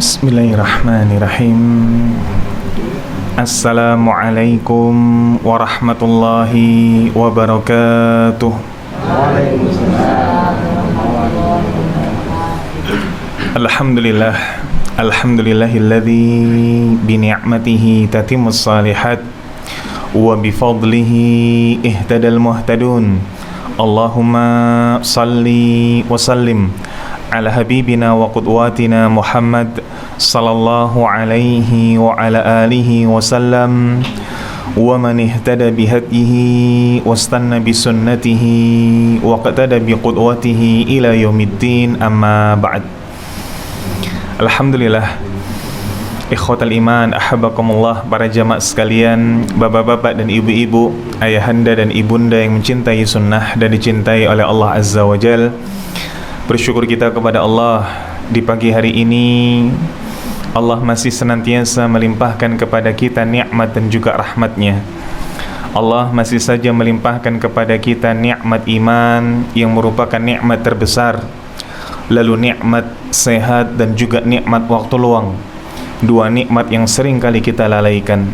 Bismillahirrahmanirrahim. Assalamualaikum warahmatullahi wabarakatuh. Alhamdulillah, alhamdulillahilladzi bini'matihi tatimmus salihat wa bifadlihi ihtadal muhtadun. Allahumma salli wa sallim ala habibina wa qudwatina Muhammad sallallahu alaihi wa ala alihi wa sallam wa man ihtada bihadihi wastanna bisunnatihi wa qatada biqudwatihi ila yaumiddin, amma ba'd. Alhamdulillah, ikhwatal iman, ahabbakumullah, para jamaah sekalian, bapak-bapak dan ibu-ibu, ayahanda dan ibunda yang mencintai sunnah dan dicintai oleh Allah Azza wa Jal. Bersyukur kita kepada Allah di pagi hari ini. Allah masih senantiasa melimpahkan kepada kita nikmat dan juga rahmatnya. Allah masih saja melimpahkan kepada kita nikmat iman yang merupakan nikmat terbesar, lalu nikmat sehat dan juga nikmat waktu luang, dua nikmat yang sering kali kita lalaikan.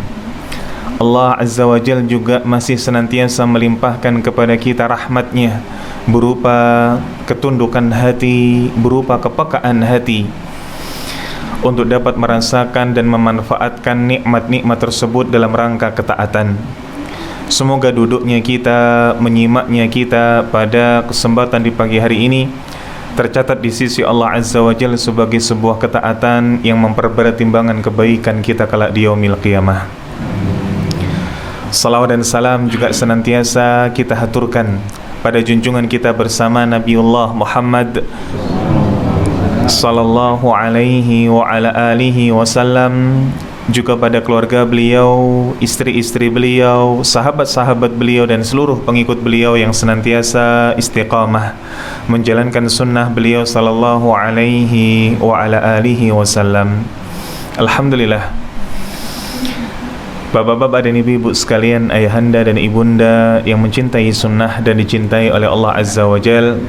Allah Azza wa Jal juga masih senantiasa melimpahkan kepada kita rahmatnya berupa ketundukan hati, berupa kepekaan hati untuk dapat merasakan dan memanfaatkan nikmat-nikmat tersebut dalam rangka ketaatan. Semoga duduknya kita, menyimaknya kita pada kesempatan di pagi hari ini tercatat di sisi Allah Azza wa Jalla sebagai sebuah ketaatan yang memperberat timbangan kebaikan kita kelak di yaumil qiyamah. Salawat dan salam juga senantiasa kita haturkan pada junjungan kita bersama Nabiullah Muhammad sallallahu alaihi wa ala alihi wasallam, juga pada keluarga beliau, istri-istri beliau, sahabat-sahabat beliau dan seluruh pengikut beliau yang senantiasa istiqamah menjalankan sunnah beliau sallallahu alaihi wa ala alihi wasallam. Alhamdulillah, bapak-bapak dan ibu-ibu sekalian, ayahanda dan ibunda yang mencintai sunnah dan dicintai oleh Allah Azza wa Jal,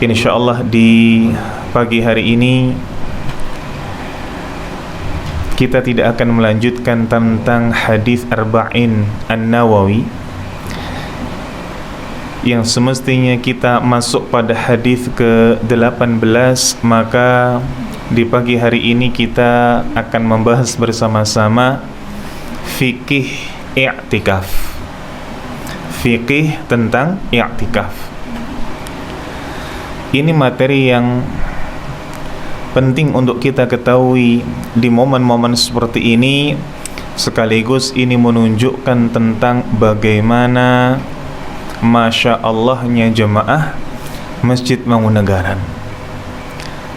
insyaallah di pagi hari ini kita tidak akan melanjutkan tentang hadis Arba'in An-Nawawi yang semestinya kita masuk pada hadis ke-18, maka di pagi hari ini kita akan membahas bersama-sama fikih i'tikaf. Fikih tentang i'tikaf. Ini materi yang penting untuk kita ketahui di momen-momen seperti ini, sekaligus ini menunjukkan tentang bagaimana Masya Allahnya jemaah Masjid Mangunagaran.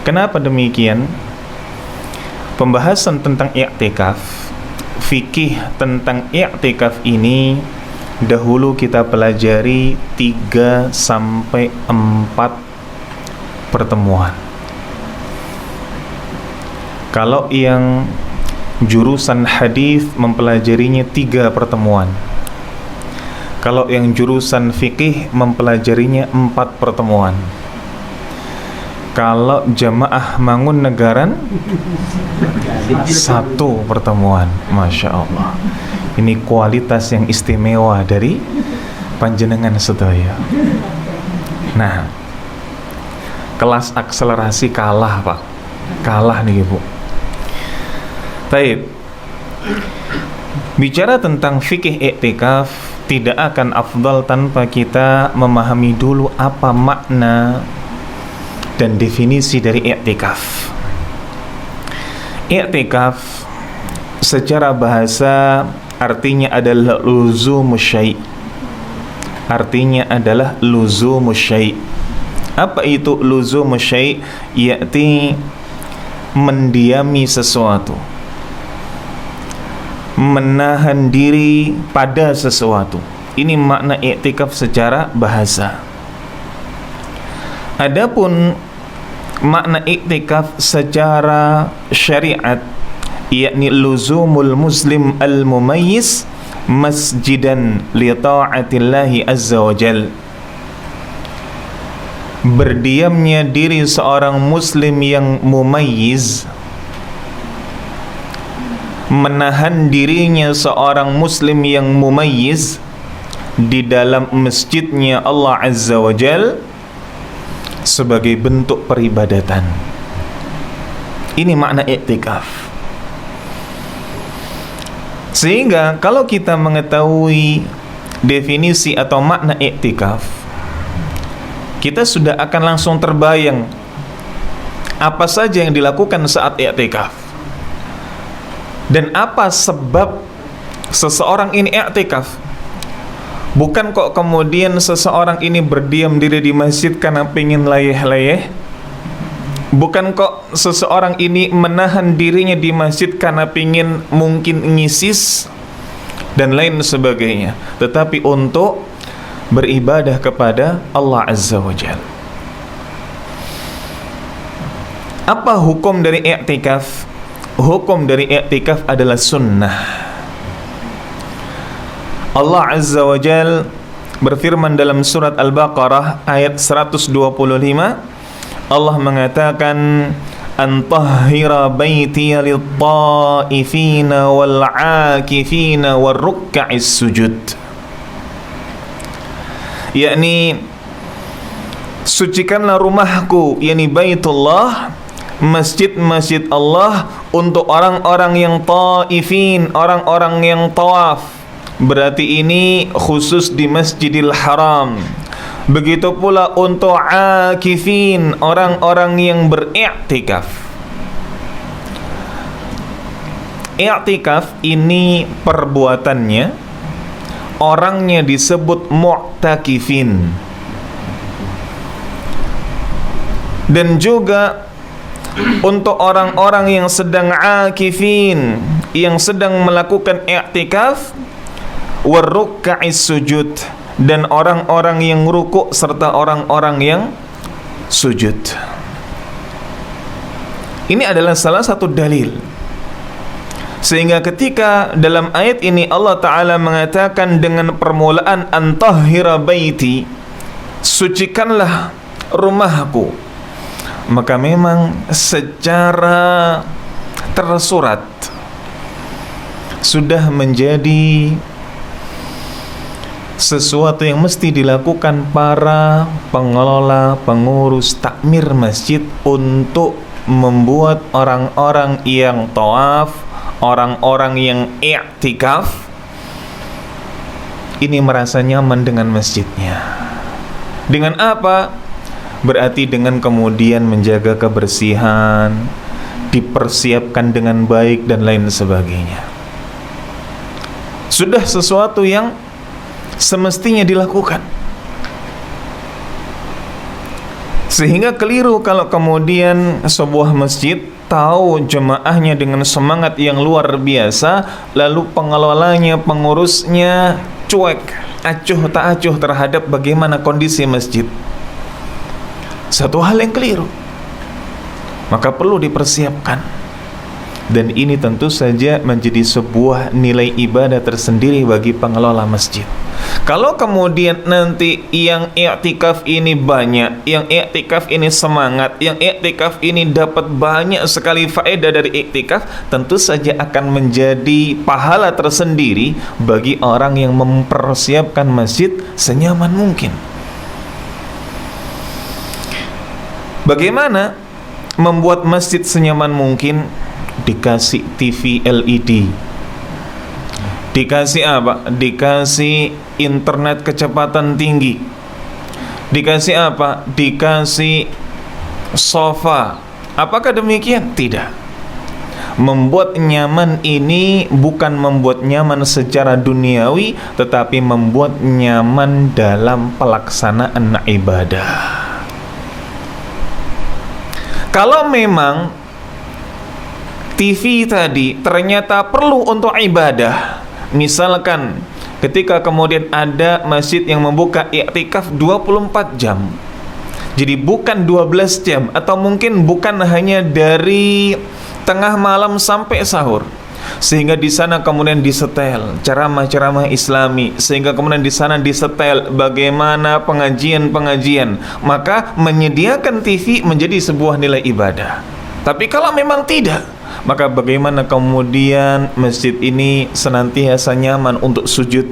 Kenapa demikian? Pembahasan tentang i'tikaf, fikih tentang i'tikaf ini dahulu kita pelajari 3 sampai 4 pertemuan. Kalau yang jurusan hadis mempelajarinya 3 pertemuan. Kalau yang jurusan fikih mempelajarinya 4 pertemuan. Kalau jamaah Mangunagaran 1 pertemuan. Masya Allah, ini kualitas yang istimewa dari panjenengan sedaya. Nah, kelas akselerasi kalah Pak, kalah nih Ibu. Baik, bicara tentang fikih i'tikaf tidak akan afdal tanpa kita memahami dulu apa makna dan definisi dari i'tikaf. I'tikaf secara bahasa artinya adalah luzumus syai'. Artinya adalah luzumus syai'. Apa itu luzumus syai'? Yaitu mendiami sesuatu, menahan diri pada sesuatu. Ini makna i'tikaf secara bahasa. Adapun makna i'tikaf secara syariat, yakni luzumul muslim al-mumayyiz masjidan li ta'atillahi azza wa jal. berdiamnya diri seorang muslim yang mumayyiz, menahan dirinya seorang muslim yang mumayyiz di dalam masjidnya Allah Azza wa Jal sebagai bentuk peribadatan. Ini makna i'tikaf. Sehingga kalau kita mengetahui definisi atau makna i'tikaf, kita sudah akan langsung terbayang apa saja yang dilakukan saat i'tikaf dan apa sebab seseorang ini i'tikaf. Bukan kok kemudian seseorang ini berdiam diri di masjid karena pengen layeh-layeh. Bukan kok seseorang ini menahan dirinya di masjid karena pengen mungkin ngisis dan lain sebagainya, tetapi untuk beribadah kepada Allah Azza wa Jalla. Apa hukum dari i'tikaf? Hukum dari i'tikaf adalah sunnah. Allah Azza wa Jalla berfirman dalam surat Al-Baqarah ayat 125, Allah mengatakan, antahhira baitiya lit-ta'ifina wal-'akifina war-ruk'is sujud. Yakni sucikanlah rumahku, yakni Baitullah, masjid-masjid Allah, untuk orang-orang yang ta'ifin, orang-orang yang tawaf. Berarti ini khusus di Masjidil Haram. Begitu pula untuk akifin, orang-orang yang beriktikaf. Iktikaf ini perbuatannya, orangnya disebut mu'takifin. Dan juga untuk orang-orang yang sedang akifin, yang sedang melakukan i'tikaf, warruk'is sujud, dan orang-orang yang rukuk serta orang-orang yang sujud. Ini adalah salah satu dalil. Sehingga ketika dalam ayat ini Allah Ta'ala mengatakan dengan permulaan antahhira baiti, sucikanlah rumahku, maka memang secara tersurat sudah menjadi sesuatu yang mesti dilakukan para pengelola, pengurus takmir masjid untuk membuat orang-orang yang tawaf, orang-orang yang i'tikaf ini merasa nyaman dengan masjidnya. Dengan apa? Berarti dengan kemudian menjaga kebersihan, dipersiapkan dengan baik dan lain sebagainya. Sudah sesuatu yang semestinya dilakukan. Sehingga keliru kalau kemudian sebuah masjid tahu jemaahnya dengan semangat yang luar biasa, lalu pengelolanya, pengurusnya cuek, acuh tak acuh terhadap bagaimana kondisi masjid. Satu hal yang keliru. Maka perlu dipersiapkan. Dan ini tentu saja menjadi sebuah nilai ibadah tersendiri bagi pengelola masjid. Kalau kemudian nanti yang i'tikaf ini banyak, yang i'tikaf ini semangat, yang i'tikaf ini dapat banyak sekali faedah dari i'tikaf, tentu saja akan menjadi pahala tersendiri bagi orang yang mempersiapkan masjid senyaman mungkin. Bagaimana membuat masjid senyaman mungkin? Dikasih TV LED. Dikasih apa? Dikasih internet kecepatan tinggi. Dikasih apa? Dikasih sofa. Apakah demikian? Tidak. Membuat nyaman ini bukan membuat nyaman secara duniawi, tetapi membuat nyaman dalam pelaksanaan ibadah. Kalau memang TV tadi ternyata perlu untuk ibadah, misalkan ketika kemudian ada masjid yang membuka i'tikaf 24 jam, jadi bukan 12 jam, atau mungkin bukan hanya dari tengah malam sampai sahur, sehingga di sana kemudian disetel ceramah-ceramah Islami, sehingga kemudian di sana disetel bagaimana pengajian-pengajian, maka menyediakan TV menjadi sebuah nilai ibadah. Tapi kalau memang tidak, maka bagaimana kemudian masjid ini senantiasa nyaman untuk sujud,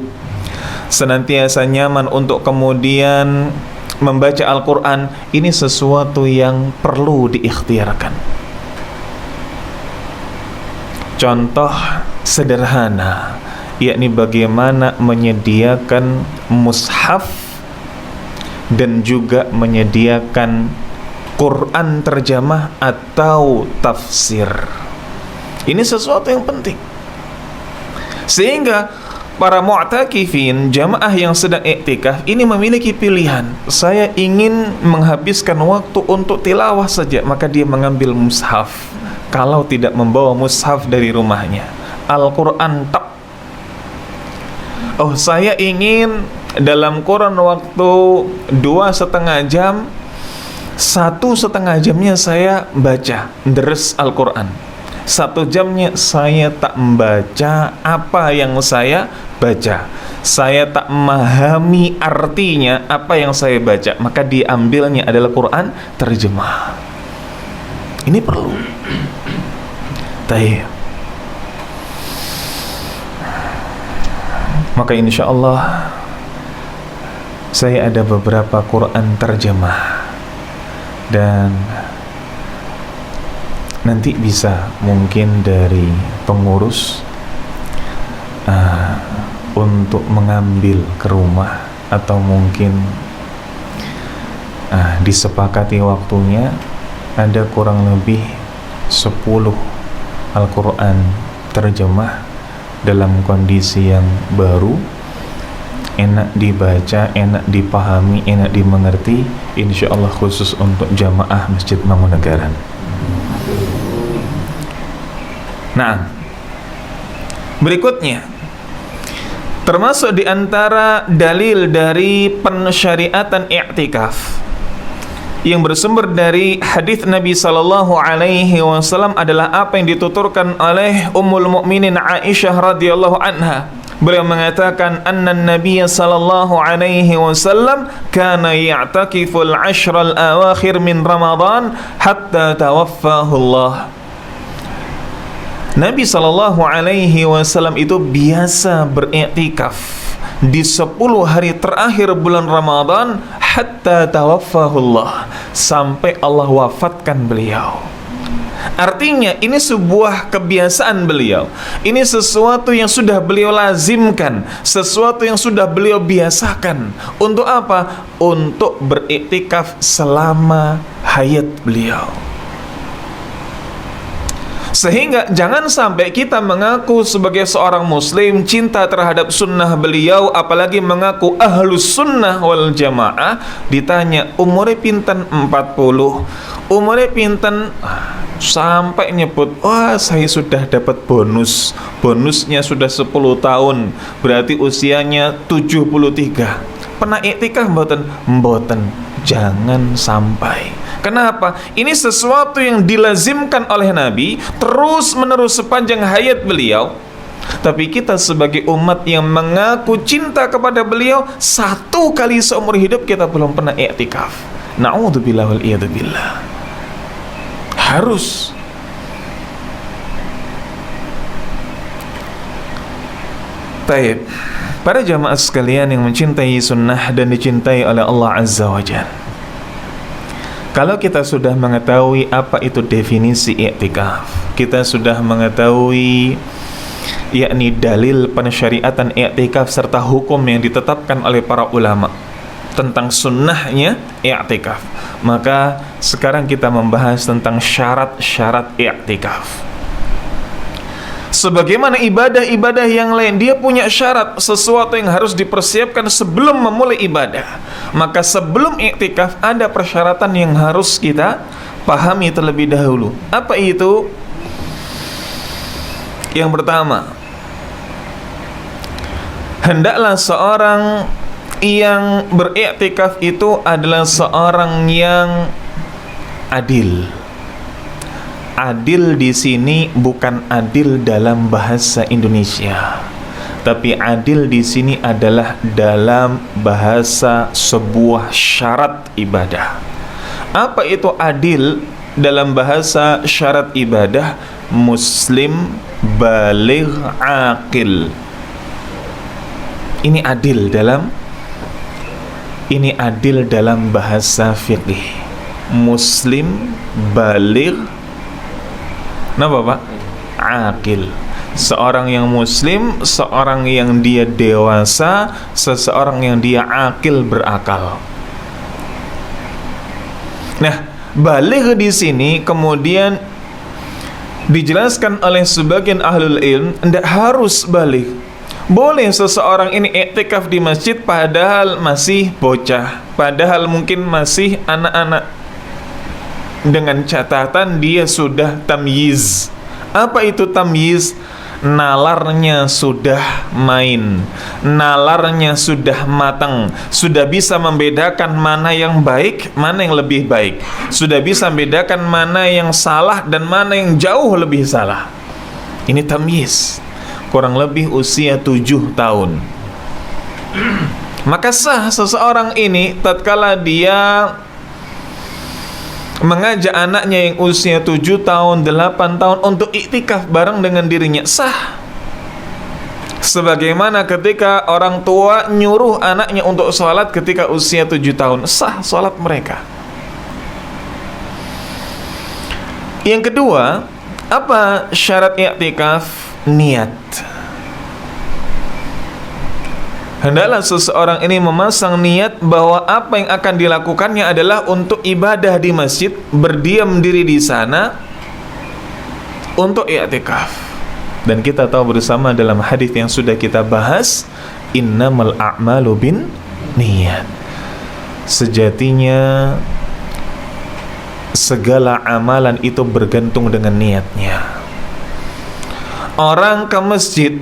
senantiasa nyaman untuk kemudian membaca Al-Quran. Ini sesuatu yang perlu diikhtiarkan. Contoh sederhana, yakni bagaimana menyediakan mushaf dan juga menyediakan Quran terjemah atau tafsir. Ini sesuatu yang penting, sehingga para mu'takifin, jamaah yang sedang iktikaf ini memiliki pilihan. Saya ingin menghabiskan waktu untuk tilawah saja, maka dia mengambil mushaf. Kalau tidak membawa mushaf dari rumahnya, Al-Quran tak. Oh, saya ingin dalam kurun waktu 2,5 jam, 1,5 jamnya saya baca deres Al-Quran, 1 jamnya saya tak membaca apa yang saya baca, saya tak memahami artinya apa yang saya baca, maka diambilnya adalah Quran terjemah. Ini perlu. Taib. Maka insya Allah saya ada beberapa Quran terjemah, dan nanti bisa mungkin dari pengurus untuk mengambil ke rumah, atau mungkin disepakati waktunya ada kurang lebih 10 Al-Quran terjemah dalam kondisi yang baru, enak dibaca, enak dipahami, enak dimengerti, insya Allah khusus untuk jamaah Masjid Mangunagaran. Nah, berikutnya, termasuk di antara dalil dari pensyariatan i'tikaf yang bersumber dari hadis Nabi sallallahu alaihi wasallam adalah apa yang dituturkan oleh Ummul Mukminin Aisyah radhiyallahu anha. Beliau mengatakan anna Nabi sallallahu alaihi wasallam kana ya'takiful 'ashral awakhir min Ramadan hatta tawaffahu Allah. Nabi sallallahu alaihi wasallam itu biasa beriktikaf di 10 hari terakhir bulan Ramadan hatta tawaffahullah, sampai Allah wafatkan beliau. Artinya ini sebuah kebiasaan beliau, ini sesuatu yang sudah beliau lazimkan, sesuatu yang sudah beliau biasakan. Untuk apa? Untuk beriktikaf selama hayat beliau. Sehingga jangan sampai kita mengaku sebagai seorang muslim cinta terhadap sunnah beliau, apalagi mengaku ahlus sunnah wal jamaah, ditanya umurnya pinten 40, umurnya pinten, sampai nyebut wah saya sudah dapat bonusnya sudah 10 tahun, berarti usianya 73. Pernah iktikaf mboten? Mboten. Jangan sampai. Kenapa? Ini sesuatu yang dilazimkan oleh Nabi terus menerus sepanjang hayat beliau. Tapi kita sebagai umat yang mengaku cinta kepada beliau, 1 kali seumur hidup kita belum pernah i'tikaf. Na'udzubillah wal iyadzubillah. Harus. Taib. Para jamaah sekalian yang mencintai sunnah dan dicintai oleh Allah Azza wa Jalla, kalau kita sudah mengetahui apa itu definisi i'tikaf, kita sudah mengetahui yakni dalil pensyariatan i'tikaf serta hukum yang ditetapkan oleh para ulama tentang sunnahnya i'tikaf, maka sekarang kita membahas tentang syarat-syarat i'tikaf. Sebagaimana ibadah-ibadah yang lain, dia punya syarat, sesuatu yang harus dipersiapkan sebelum memulai ibadah. Maka sebelum i'tikaf ada persyaratan yang harus kita pahami terlebih dahulu. Apa itu? Yang pertama, hendaklah seorang yang beriktikaf itu adalah seorang yang adil. adil di sini bukan adil dalam bahasa Indonesia, tapi adil di sini adalah dalam bahasa sebuah syarat ibadah. Apa itu adil dalam bahasa syarat ibadah? Muslim, baligh, aqil. Ini adil dalam bahasa fiqih. Muslim, baligh, kenapa Pak? Aqil. Seorang yang muslim, seorang yang dia dewasa, seseorang yang dia aqil, berakal. Nah, baligh di sini kemudian dijelaskan oleh sebagian ahlul ilm, tidak harus baligh. Boleh seseorang ini iktikaf di masjid padahal masih bocah, padahal mungkin masih anak-anak, dengan catatan dia sudah tamyiz. Apa itu tamyiz? Nalarnya sudah main, nalarnya sudah matang, sudah bisa membedakan mana yang baik, mana yang lebih baik, sudah bisa membedakan mana yang salah dan mana yang jauh lebih salah. Ini tamyiz. Kurang lebih usia 7 tahun. Maka sah seseorang ini tatkala dia mengajak anaknya yang usia 7 tahun, 8 tahun untuk iktikaf bareng dengan dirinya, sah. Sebagaimana ketika orang tua nyuruh anaknya untuk sholat ketika usia 7 tahun, sah sholat mereka. Yang kedua, apa syarat iktikaf? Niat. Hendaklah seseorang ini memasang niat bahwa apa yang akan dilakukannya adalah untuk ibadah di masjid, berdiam diri di sana untuk i'tikaf. Dan kita tahu bersama dalam hadis yang sudah kita bahas, innamal a'malu bin niat. Sejatinya segala amalan itu bergantung dengan niatnya. Orang ke masjid,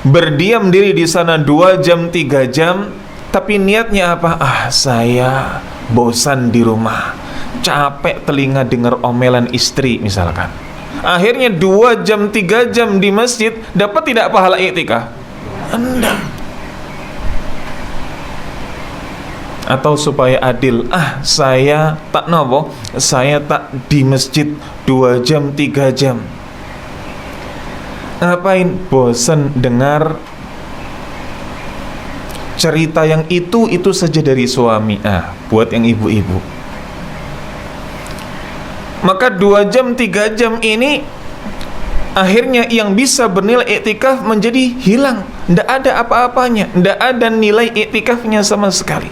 berdiam diri di sana 2 jam, 3 jam, tapi niatnya apa? Saya bosan di rumah, capek telinga dengar omelan istri misalkan. Akhirnya 2 jam, 3 jam di masjid, dapat tidak pahala iktikaf? Enggak. Atau supaya adil, saya tak nopo, saya tak di masjid 2 jam, 3 jam. Ngapain? Bosan dengar cerita yang itu saja dari suami. Buat yang ibu-ibu, maka 2 jam, 3 jam ini akhirnya yang bisa bernilai iktikaf menjadi hilang. Tidak ada apa-apanya, tidak ada nilai iktikafnya sama sekali.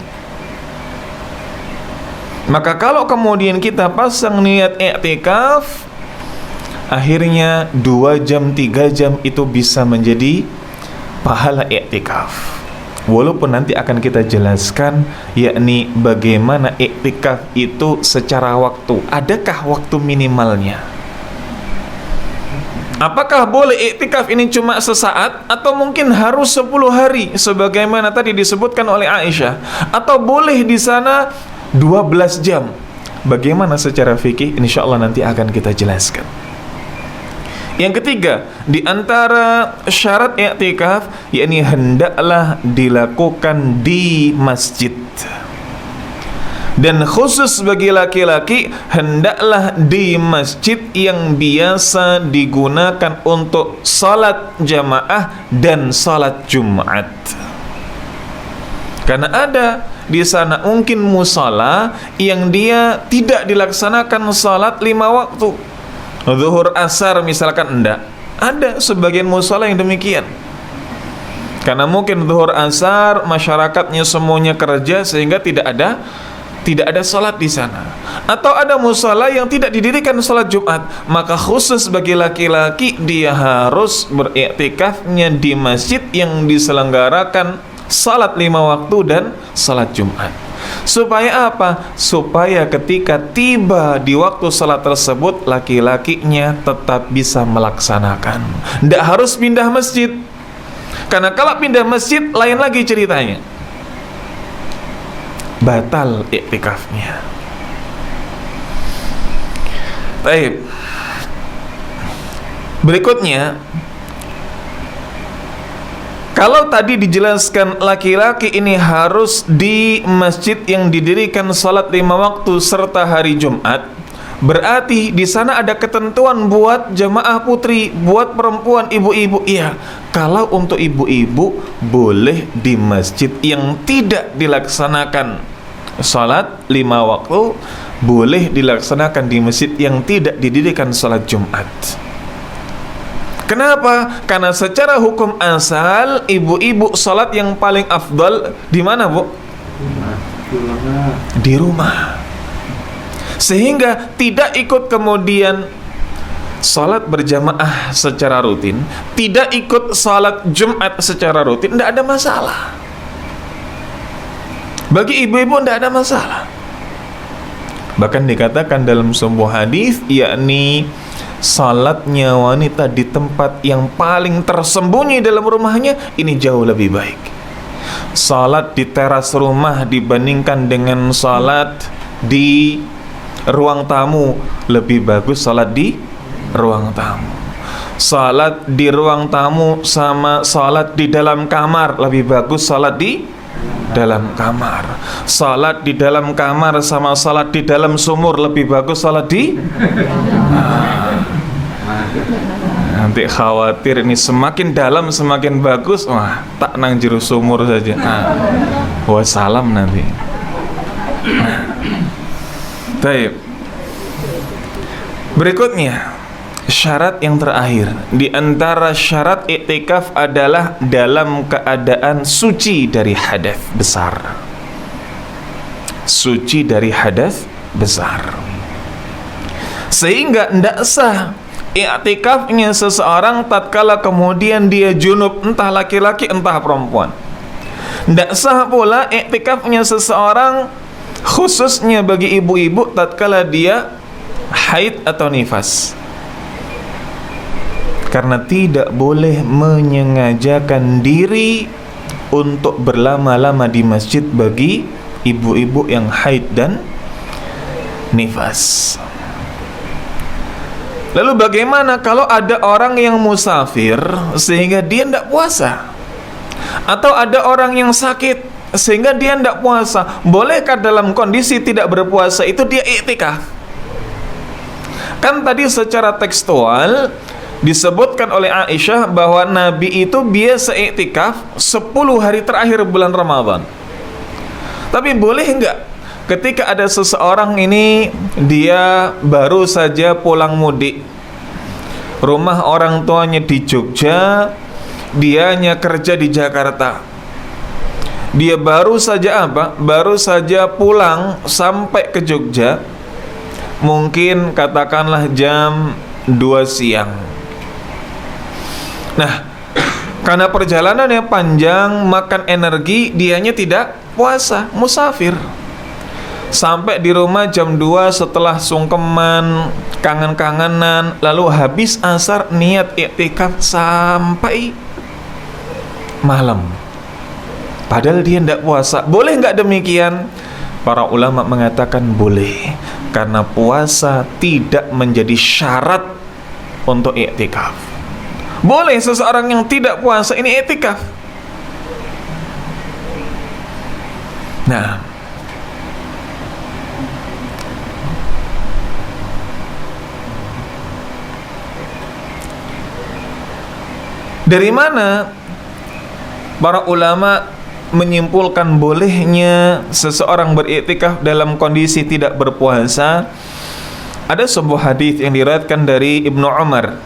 Maka kalau kemudian kita pasang niat iktikaf, akhirnya 2 jam, 3 jam itu bisa menjadi pahala iktikaf. Walaupun nanti akan kita jelaskan, yakni bagaimana iktikaf itu secara waktu. Adakah waktu minimalnya? Apakah boleh iktikaf ini cuma sesaat, atau mungkin harus 10 hari sebagaimana tadi disebutkan oleh Aisyah, atau boleh di sana 12 jam? Bagaimana secara fikih? Insyaallah nanti akan kita jelaskan. Yang ketiga, di antara syarat i'tikaf, yakni hendaklah dilakukan di masjid. Dan khusus bagi laki-laki, hendaklah di masjid yang biasa digunakan untuk salat jamaah dan salat Jumat. Karena ada di sana mungkin musala yang dia tidak dilaksanakan salat 5 waktu. Zuhur, asar misalkan enggak. Ada sebagian musala yang demikian. Karena mungkin zuhur, asar masyarakatnya semuanya kerja sehingga tidak ada salat di sana. Atau ada musala yang tidak didirikan salat Jumat, maka khusus bagi laki-laki dia harus beriktikafnya di masjid yang diselenggarakan salat 5 waktu dan salat Jumat. Supaya apa? Supaya ketika tiba di waktu salat tersebut, laki-lakinya tetap bisa melaksanakan. Tidak harus pindah masjid. Karena kalau pindah masjid, lain lagi ceritanya. Batal iktikafnya. Baik. Berikutnya, kalau tadi dijelaskan laki-laki ini harus di masjid yang didirikan salat 5 waktu serta hari Jumat, berarti di sana ada ketentuan buat jamaah putri, buat perempuan, ibu-ibu. Iya, kalau untuk ibu-ibu boleh di masjid yang tidak dilaksanakan salat 5 waktu, boleh dilaksanakan di masjid yang tidak didirikan salat Jumat. Kenapa? Karena secara hukum asal ibu-ibu salat yang paling afdal di mana, Bu? Di rumah. Sehingga tidak ikut kemudian salat berjamaah secara rutin, tidak ikut salat Jumat secara rutin, tidak ada masalah. Bagi ibu-ibu tidak ada masalah. Bahkan dikatakan dalam sebuah hadis, yakni salatnya wanita di tempat yang paling tersembunyi dalam rumahnya ini jauh lebih baik. Salat di teras rumah dibandingkan dengan salat di ruang tamu, lebih bagus salat di ruang tamu. Salat di ruang tamu sama salat di dalam kamar, lebih bagus salat di dalam kamar. Salat di dalam kamar sama salat di dalam sumur, lebih bagus salat di nanti khawatir ini semakin dalam semakin bagus, wah tak nang jero sumur saja. Wassalam nanti. Baik. Berikutnya, syarat yang terakhir di antara syarat iktikaf adalah dalam keadaan suci dari hadas besar. Suci dari hadas besar. Sehingga tidak sah iktikafnya seseorang tatkala kemudian dia junub, entah laki-laki entah perempuan. Tidak sah pula iktikafnya seseorang khususnya bagi ibu-ibu tatkala dia haid atau nifas. Karena tidak boleh menyengajakan diri untuk berlama-lama di masjid bagi ibu-ibu yang haid dan nifas. Lalu bagaimana kalau ada orang yang musafir sehingga dia tidak puasa? Atau ada orang yang sakit sehingga dia tidak puasa? Bolehkah dalam kondisi tidak berpuasa itu dia iktikaf? Kan tadi secara tekstual disebutkan oleh Aisyah bahwa Nabi itu biasa iktikaf 10 hari terakhir bulan Ramadan. Tapi boleh enggak ketika ada seseorang ini dia baru saja pulang mudik, rumah orang tuanya di Jogja, dianya kerja di Jakarta, dia baru saja baru saja pulang sampai ke Jogja, mungkin katakanlah jam 2 siang. Nah, karena perjalanannya panjang, makan energi, dianya tidak puasa, musafir. Sampai di rumah jam 2 setelah sungkeman, kangen-kangenan, lalu habis asar niat iktikaf sampai malam. Padahal dia tidak puasa. Boleh nggak demikian? Para ulama mengatakan boleh, karena puasa tidak menjadi syarat untuk iktikaf. Boleh seseorang yang tidak puasa ini iktikaf. Nah, dari mana para ulama menyimpulkan bolehnya seseorang beriktikaf dalam kondisi tidak berpuasa? Ada sebuah hadis yang diriwayatkan dari Ibnu Umar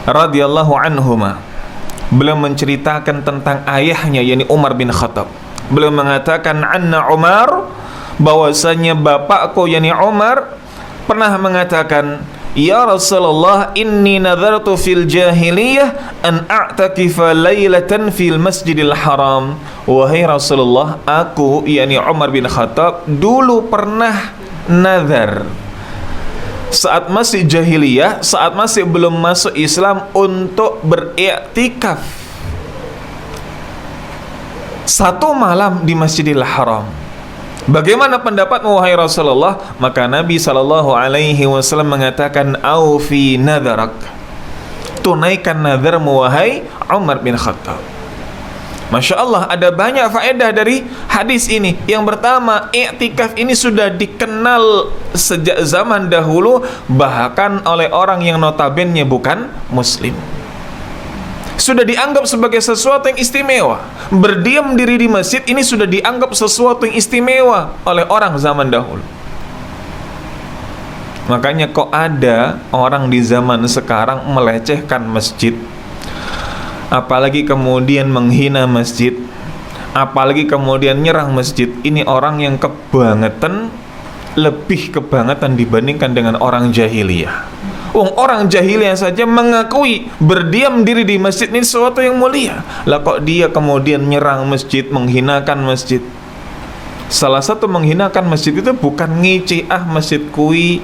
radhiyallahu anhuma. Beliau menceritakan tentang ayahnya, yakni Umar bin Khattab. Beliau mengatakan, anna Umar, bahwasanya bapakku yakni Umar pernah mengatakan, ya Rasulullah, inni nadhartu fil jahiliyah an a'takifa laylatan fil masjidil haram. Wahai Rasulullah, aku yakni Umar bin Khattab dulu pernah nazar saat masih jahiliyah, saat masih belum masuk Islam, untuk beriktikaf 1 malam di Masjidil Haram. Bagaimana pendapatmu wahai Rasulullah? Maka Nabi SAW mengatakan, aufi nadharak, tunaikan nazarmu wahai Umar bin Khattab. Masya Allah, ada banyak faedah dari hadis ini. Yang pertama, i'tikaf ini sudah dikenal sejak zaman dahulu, bahkan oleh orang yang notabene bukan muslim. Sudah dianggap sebagai sesuatu yang istimewa. Berdiam diri di masjid ini sudah dianggap sesuatu yang istimewa oleh orang zaman dahulu. Makanya kok ada orang di zaman sekarang melecehkan masjid, apalagi kemudian menghina masjid, apalagi kemudian nyerang masjid. Ini orang yang kebangetan, lebih kebangetan dibandingkan dengan orang jahiliyah. Orang jahiliyah saja mengakui berdiam diri di masjid ini sesuatu yang mulia. Lah kok dia kemudian nyerang masjid, menghinakan masjid. Salah satu menghinakan masjid itu bukan ngici masjid kui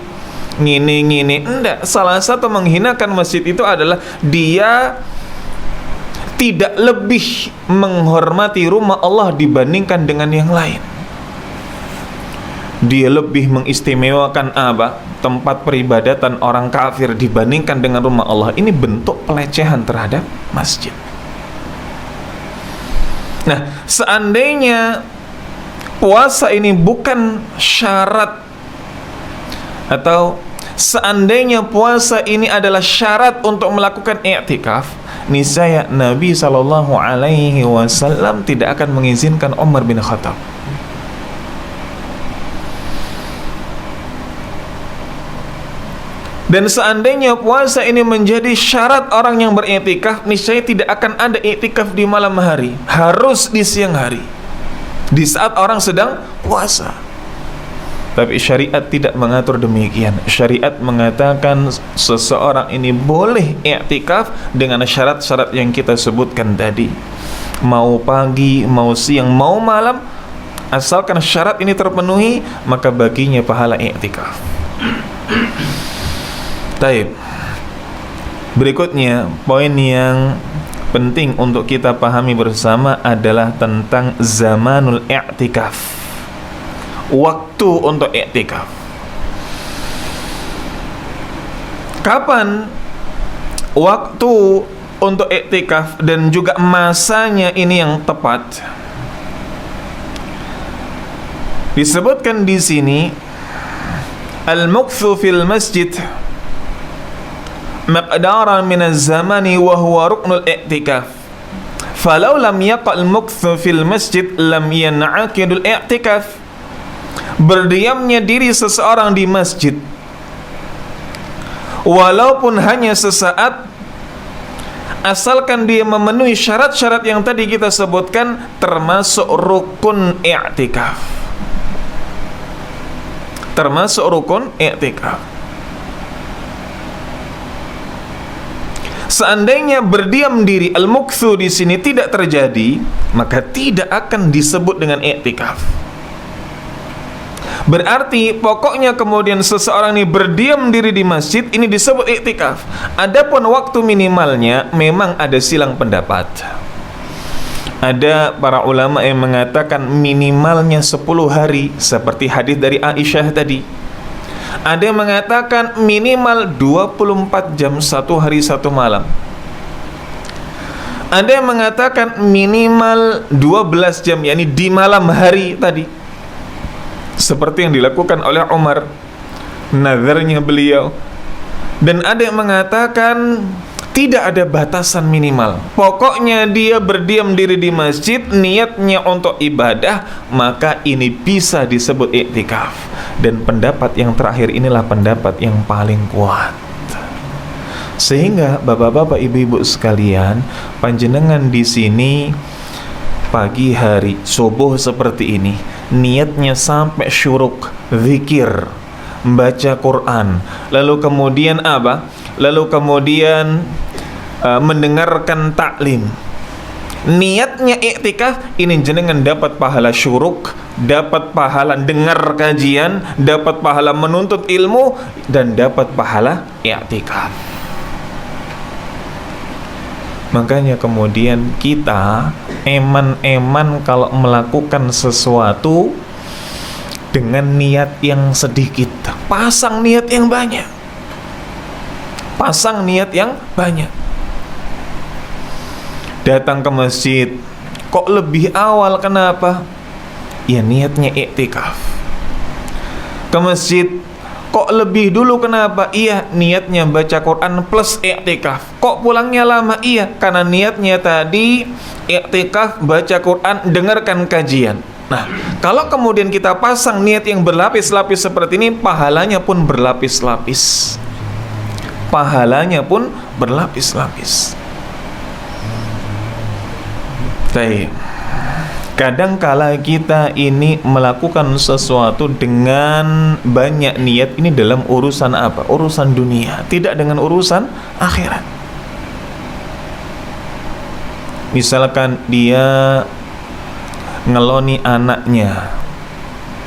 ngini. Enggak, salah satu menghinakan masjid itu adalah dia tidak lebih menghormati rumah Allah dibandingkan dengan yang lain. Dia lebih mengistimewakan tempat peribadatan orang kafir dibandingkan dengan rumah Allah. Ini bentuk pelecehan terhadap masjid. Nah, seandainya puasa ini bukan syarat, atau seandainya puasa ini adalah syarat untuk melakukan i'tikaf, niscaya Nabi SAW tidak akan mengizinkan Umar bin Khattab. Dan seandainya puasa ini menjadi syarat orang yang beriktikaf, niscaya tidak akan ada iktikaf di malam hari, harus di siang hari, di saat orang sedang puasa. Tapi syariat tidak mengatur demikian. Syariat mengatakan seseorang ini boleh iktikaf dengan syarat-syarat yang kita sebutkan tadi. Mau pagi, mau siang, mau malam, asalkan syarat ini terpenuhi, maka baginya pahala iktikaf. Taib. Berikutnya, poin yang penting untuk kita pahami bersama adalah tentang zamanul i'tikaf. Waktu untuk i'tikaf. Kapan waktu untuk i'tikaf dan juga masanya ini yang tepat? Disebutkan di sini al-mukthu fil masjid مقدارا من الزمان وهو ركن الاعتكاف فلو لم يقع المكث في المسجid لم ينعقد الاعتكاف. Berdiamnya diri seseorang di masjid walaupun hanya sesaat, asalkan dia memenuhi syarat-syarat yang tadi kita sebutkan, termasuk rukun i'tikaf, termasuk rukun i'tikaf. Seandainya berdiam diri al-mukthu di sini tidak terjadi, maka tidak akan disebut dengan i'tikaf. Berarti pokoknya kemudian seseorang ini berdiam diri di masjid ini disebut i'tikaf. Adapun waktu minimalnya memang ada silang pendapat. Ada para ulama yang mengatakan minimalnya 10 hari seperti hadis dari Aisyah tadi. Ada yang mengatakan minimal 24 jam, 1 hari 1 malam. Ada yang mengatakan minimal 12 jam, yakni di malam hari tadi, seperti yang dilakukan oleh Umar, nazarnya beliau. Dan ada yang mengatakan tidak ada batasan minimal, pokoknya dia berdiam diri di masjid niatnya untuk ibadah, maka ini bisa disebut i'tikaf. Dan pendapat yang terakhir inilah pendapat yang paling kuat. Sehingga bapak-bapak, ibu-ibu sekalian, panjenengan di sini pagi hari subuh seperti ini, niatnya sampai syuruk, zikir, membaca Quran, lalu kemudian apa? Lalu kemudian mendengarkan taklim. Niatnya i'tikaf, ini jenengan dapat pahala syuruk, dapat pahala dengar kajian, dapat pahala menuntut ilmu, dan dapat pahala i'tikaf. Makanya kemudian kita eman-eman kalau melakukan sesuatu dengan niat yang sedikit, pasang niat yang banyak. Pasang niat yang banyak. datang ke masjid. Kok lebih awal? Kenapa? Ya niatnya iktikaf. Ke masjid kok lebih dulu? Kenapa? Iya, niatnya baca Quran plus iktikaf. Kok pulangnya lama? Iya, karena niatnya tadi iktikaf, baca Quran, dengarkan kajian. Nah, kalau kemudian kita pasang niat yang berlapis-lapis seperti ini, pahalanya pun berlapis-lapis. Pahalanya pun berlapis-lapis. Baik. Kadangkala kita ini melakukan sesuatu dengan banyak niat ini dalam urusan apa? Urusan dunia, tidak dengan urusan akhirat. Misalkan dia ngeloni anaknya,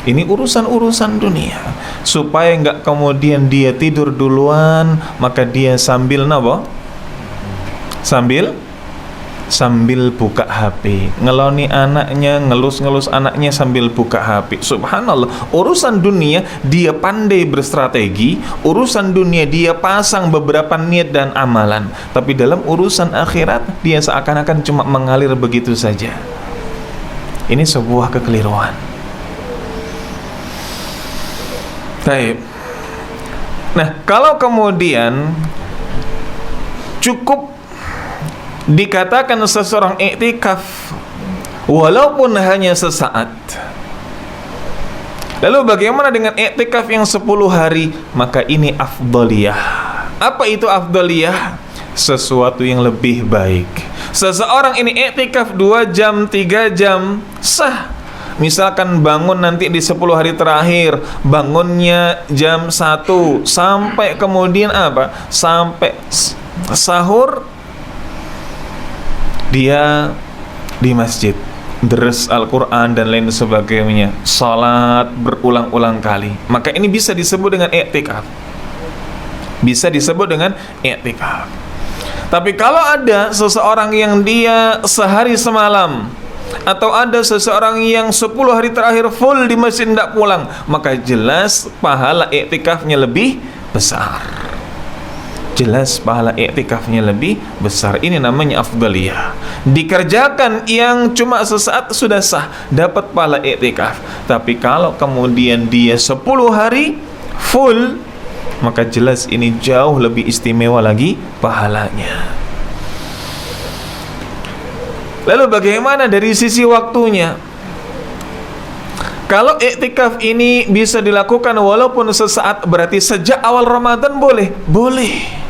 ini urusan-urusan dunia. Supaya nggak kemudian dia tidur duluan, maka dia sambil napa? Sambil buka HP, ngeloni anaknya, ngelus-ngelus anaknya sambil buka HP. Subhanallah, urusan dunia dia pandai berstrategi, urusan dunia dia pasang beberapa niat dan amalan, tapi dalam urusan akhirat dia seakan-akan cuma mengalir begitu saja. Ini sebuah kekeliruan. Baik. Nah, kalau kemudian cukup dikatakan seseorang iktikaf walaupun hanya sesaat, lalu bagaimana dengan iktikaf yang 10 hari? Maka ini afdaliyah. Apa itu afdaliyah? Sesuatu yang lebih baik. Seseorang ini iktikaf 2 jam, 3 jam, sah. Misalkan bangun nanti di 10 hari terakhir, bangunnya jam 1 sampai kemudian apa? Sampai sahur dia di masjid, deres Al-Quran dan lain sebagainya, salat berulang-ulang kali, maka ini bisa disebut dengan iktikaf. Bisa disebut dengan iktikaf. Tapi kalau ada seseorang yang dia sehari semalam, atau ada seseorang yang 10 hari terakhir full di masjid tidak pulang, maka jelas pahala iktikafnya lebih besar. Jelas pahala iktikafnya lebih besar. Ini namanya afdaliyah. Dikerjakan yang cuma sesaat sudah sah, dapat pahala iktikaf. Tapi kalau kemudian dia 10 hari full, maka jelas ini jauh lebih istimewa lagi pahalanya. Lalu bagaimana dari sisi waktunya? Kalau iktikaf ini bisa dilakukan walaupun sesaat, berarti sejak awal Ramadan boleh? Boleh.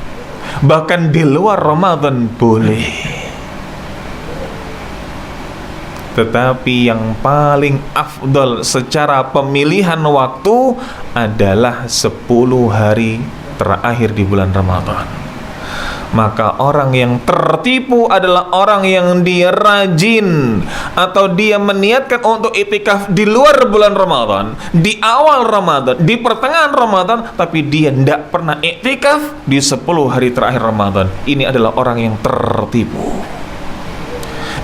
Bahkan di luar Ramadan boleh. Tetapi yang paling afdal secara pemilihan waktu adalah 10 hari terakhir di bulan Ramadan. Maka orang yang tertipu adalah orang yang dia rajin atau dia meniatkan untuk iktikaf di luar bulan Ramadan, di awal Ramadan, di pertengahan Ramadan, tapi dia tidak pernah iktikaf di 10 hari terakhir Ramadan. Ini adalah orang yang tertipu.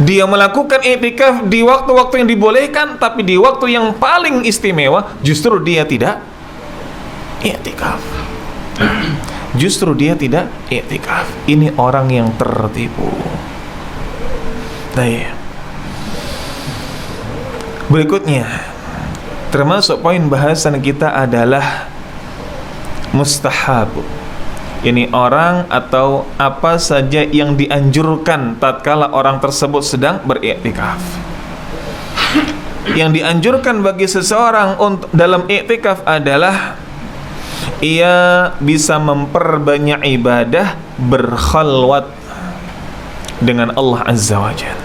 Dia melakukan iktikaf di waktu-waktu yang dibolehkan, tapi di waktu yang paling istimewa justru dia tidak iktikaf. Justru dia tidak iktikaf. Ini orang yang tertipu. Baik. Berikutnya, termasuk poin bahasan kita adalah mustahab. Ini orang atau apa saja yang dianjurkan tatkala orang tersebut sedang beriktikaf. Yang dianjurkan bagi seseorang untuk dalam iktikaf adalah ia bisa memperbanyak ibadah, berkhalwat dengan Allah Azza wa Jalla.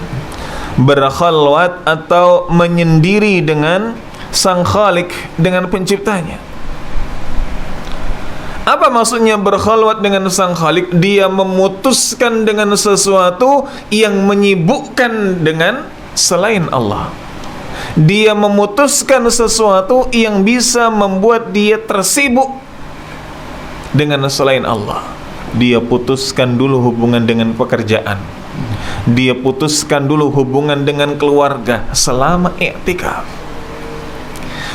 Berkhalwat atau menyendiri dengan Sang Khalik, dengan penciptanya. Apa maksudnya berkhalwat dengan Sang Khalik? Dia memutuskan dengan sesuatu yang menyibukkan dengan selain Allah. Dia memutuskan sesuatu yang bisa membuat dia tersibuk dengan selain Allah. Dia putuskan dulu hubungan dengan pekerjaan, dia putuskan dulu hubungan dengan keluarga selama iktikaf.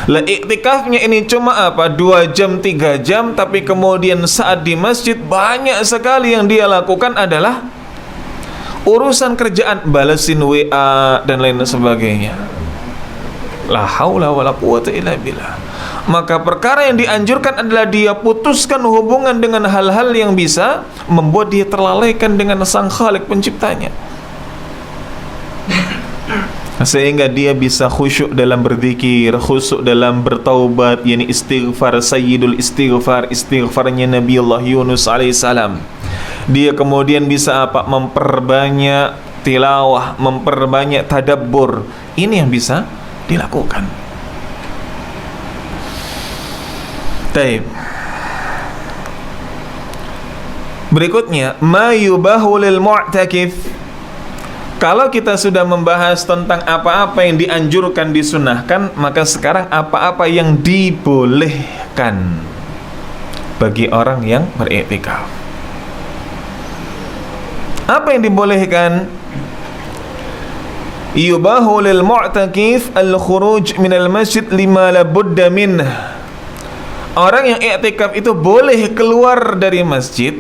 Lah iktikafnya ini cuma apa? 2 jam, 3 jam, tapi kemudian saat di masjid banyak sekali yang dia lakukan adalah Urusan kerjaan, balesin WA dan lain sebagainya. La haula wala quwata illa billah. Maka perkara yang dianjurkan adalah dia putuskan hubungan dengan hal-hal yang bisa membuat dia terlalaikan dengan sang Khalik penciptanya, sehingga dia bisa khusyuk dalam berzikir, khusyuk dalam bertaubat, yakni istighfar, sayyidul istighfar, istighfarnya Nabiullah Yunus alaihissalam. Dia kemudian bisa apa? Memperbanyak tilawah, memperbanyak tadabbur. Ini yang bisa dilakukan. Taib. Berikutnya, ma yubahu lil mu'takif. Kalau kita sudah membahas tentang apa-apa yang dianjurkan, disunahkan, maka sekarang apa-apa yang dibolehkan bagi orang yang beriktikaf. Apa yang dibolehkan? Yubahu lil mu'takif al-khuruj minal masjid lima la budda minh. Orang yang i'tikaf itu boleh keluar dari masjid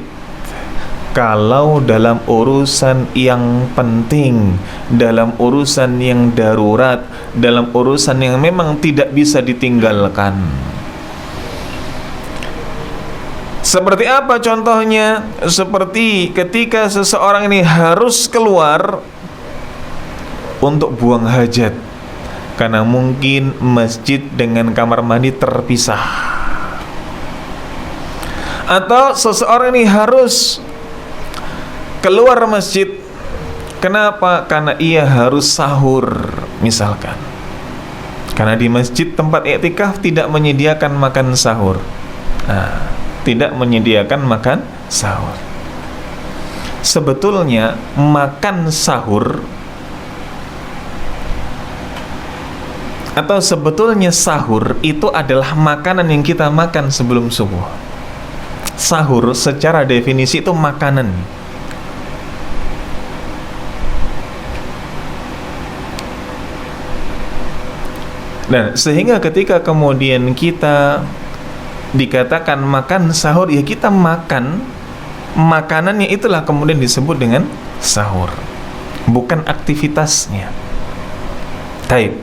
kalau dalam urusan yang penting, dalam urusan yang darurat, dalam urusan yang memang tidak bisa ditinggalkan. Seperti apa contohnya? Seperti ketika seseorang ini harus keluar untuk buang hajat, karena mungkin masjid dengan kamar mandi terpisah. Atau seseorang ini harus keluar masjid. Kenapa? Karena ia harus sahur misalkan. Karena di masjid tempat i'tikaf tidak menyediakan makan sahur. Tidak menyediakan makan sahur. Sebetulnya makan sahur atau sebetulnya sahur itu adalah makanan yang kita makan sebelum subuh. Sahur secara definisi itu makanan. Dan sehingga ketika kemudian kita dikatakan makan sahur, ya kita makan makanannya, itulah kemudian disebut dengan sahur, bukan aktivitasnya. Taib.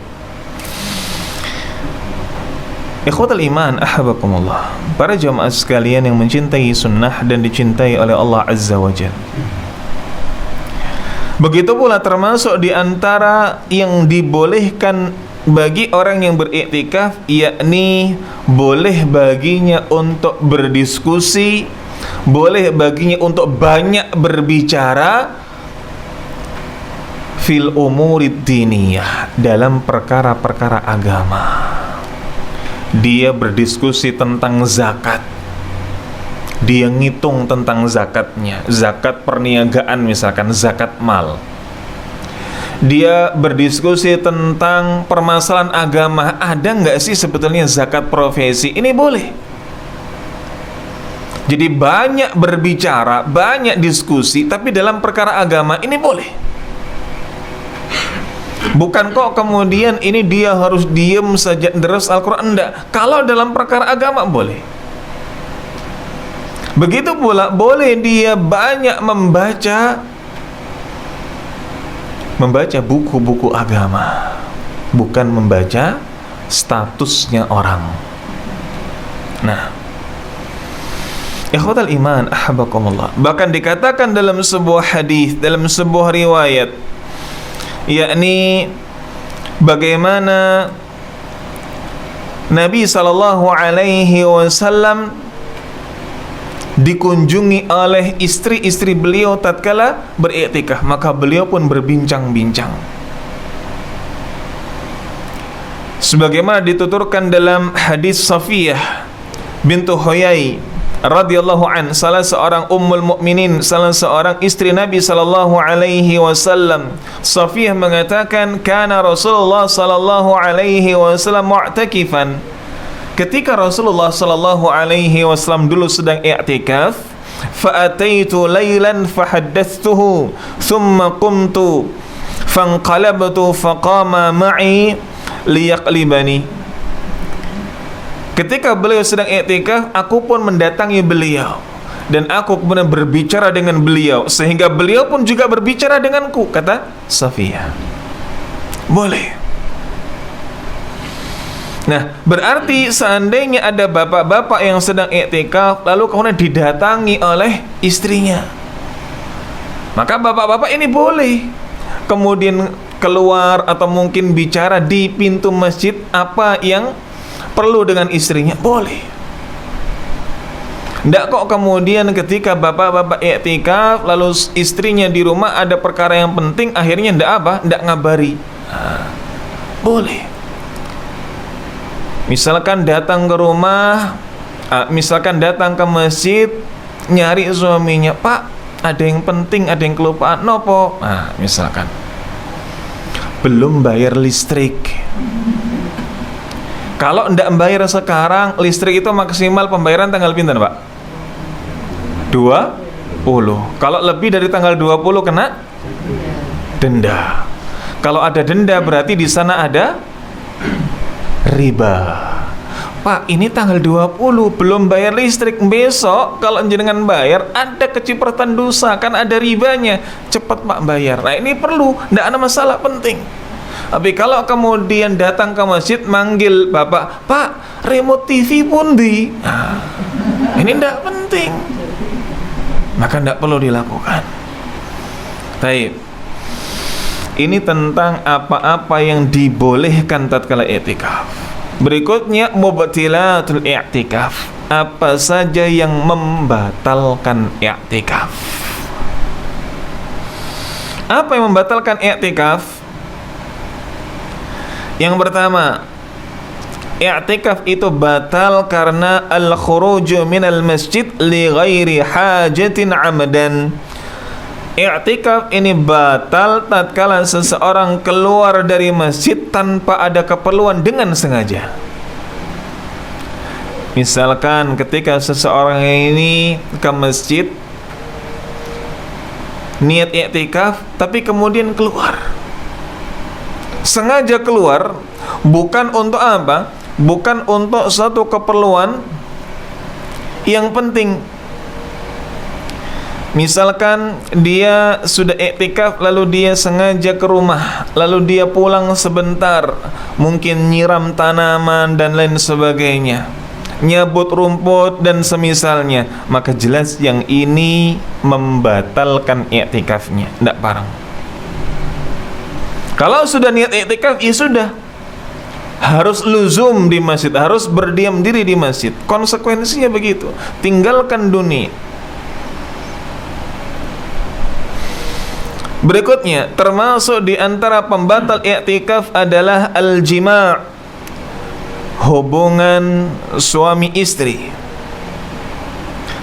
Ikhwatal iman, ahabakumullah, para jamaah sekalian yang mencintai sunnah dan dicintai oleh Allah Azza wa Jalla. Begitu pula termasuk di antara yang dibolehkan bagi orang yang beriktikaf, yakni boleh baginya untuk berdiskusi, boleh baginya untuk banyak berbicara fil umurid diniyah, dalam perkara-perkara agama. Dia berdiskusi tentang zakat, dia ngitung tentang zakatnya, zakat perniagaan misalkan, zakat mal. Dia berdiskusi tentang permasalahan agama, ada nggak sih sebetulnya zakat profesi? Ini boleh. Jadi banyak berbicara, banyak diskusi, tapi dalam perkara agama ini boleh. Bukan kok kemudian ini dia harus diem saja deres Al-Quran, enggak. Kalau dalam perkara agama boleh. Begitu pula boleh dia banyak membaca buku-buku agama, bukan membaca statusnya orang. Nah, ikhwatal iman, ahabakumullah, bahkan dikatakan dalam sebuah hadis, dalam sebuah riwayat, yakni bagaimana Nabi SAW dikunjungi oleh istri-istri beliau tatkala beriktikaf, maka beliau pun berbincang-bincang. Sebagaimana dituturkan dalam hadis Safiyah bintu Huyai radhiyallahu an, salah seorang ummul mukminin, salah seorang istri Nabi sallallahu alaihi wasallam. Safiyah mengatakan, kana Rasulullah sallallahu alaihi wasallam mu'takifan. Ketika Rasulullah sallallahu alaihi wasallam dulu sedang i'tikaf, fa ataitu lailan fa haddathtuhu thumma qumtu fanqalabtu faqama ma'i liyaqlibani. Ketika beliau sedang i'tikaf, aku pun mendatangi beliau dan aku kemudian berbicara dengan beliau sehingga beliau pun juga berbicara denganku, kata Safiyah. Boleh. Nah, berarti seandainya ada bapak-bapak yang sedang iktikaf lalu kemudian didatangi oleh istrinya, maka bapak-bapak ini boleh kemudian keluar atau mungkin bicara di pintu masjid apa yang perlu dengan istrinya, boleh. Nggak kok kemudian ketika bapak-bapak iktikaf lalu istrinya di rumah ada perkara yang penting akhirnya nggak ngabari. Boleh. Misalkan datang ke rumah, misalkan datang ke masjid nyari suaminya, Pak ada yang penting, ada yang kelupaan, nopo? Misalkan belum bayar listrik. Kalau ndak bayar sekarang, listrik itu maksimal pembayaran tanggal pinten, Pak? 20. Kalau lebih dari tanggal 20 kena denda. Kalau ada denda berarti di sana ada riba. Pak, ini tanggal 20 belum bayar listrik, besok kalau jenengan bayar ada kecipratan dosa, kan ada ribanya. Cepat Pak bayar. Nah, ini perlu, ndak ada masalah, penting. Tapi kalau kemudian datang ke masjid manggil bapak, Pak, remote TV pun di. Ini ndak penting, maka ndak perlu dilakukan. Taib. Ini tentang apa-apa yang dibolehkan tatkala i'tikaf. Berikutnya mubtilatul i'tikaf. Apa saja yang membatalkan i'tikaf? Apa yang membatalkan i'tikaf? Yang pertama, i'tikaf itu batal karena al-khuruju minal masjid li ghairi hajatin amdan. I'tikaf ini batal tatkala seseorang keluar dari masjid tanpa ada keperluan dengan sengaja. Misalkan ketika seseorang ini ke masjid niat i'tikaf tapi kemudian keluar, sengaja keluar, bukan untuk apa? Bukan untuk satu keperluan yang penting. Misalkan dia sudah iktikaf lalu dia sengaja ke rumah, lalu dia pulang sebentar, mungkin nyiram tanaman dan lain sebagainya, nyabut rumput dan semisalnya, maka jelas yang ini membatalkan iktikafnya, tidak parang. Kalau sudah niat iktikaf, ya sudah, harus luzum di masjid, harus berdiam diri di masjid. Konsekuensinya begitu, tinggalkan dunia. Berikutnya, termasuk di antara pembatal i'tikaf adalah al-jima', hubungan suami istri,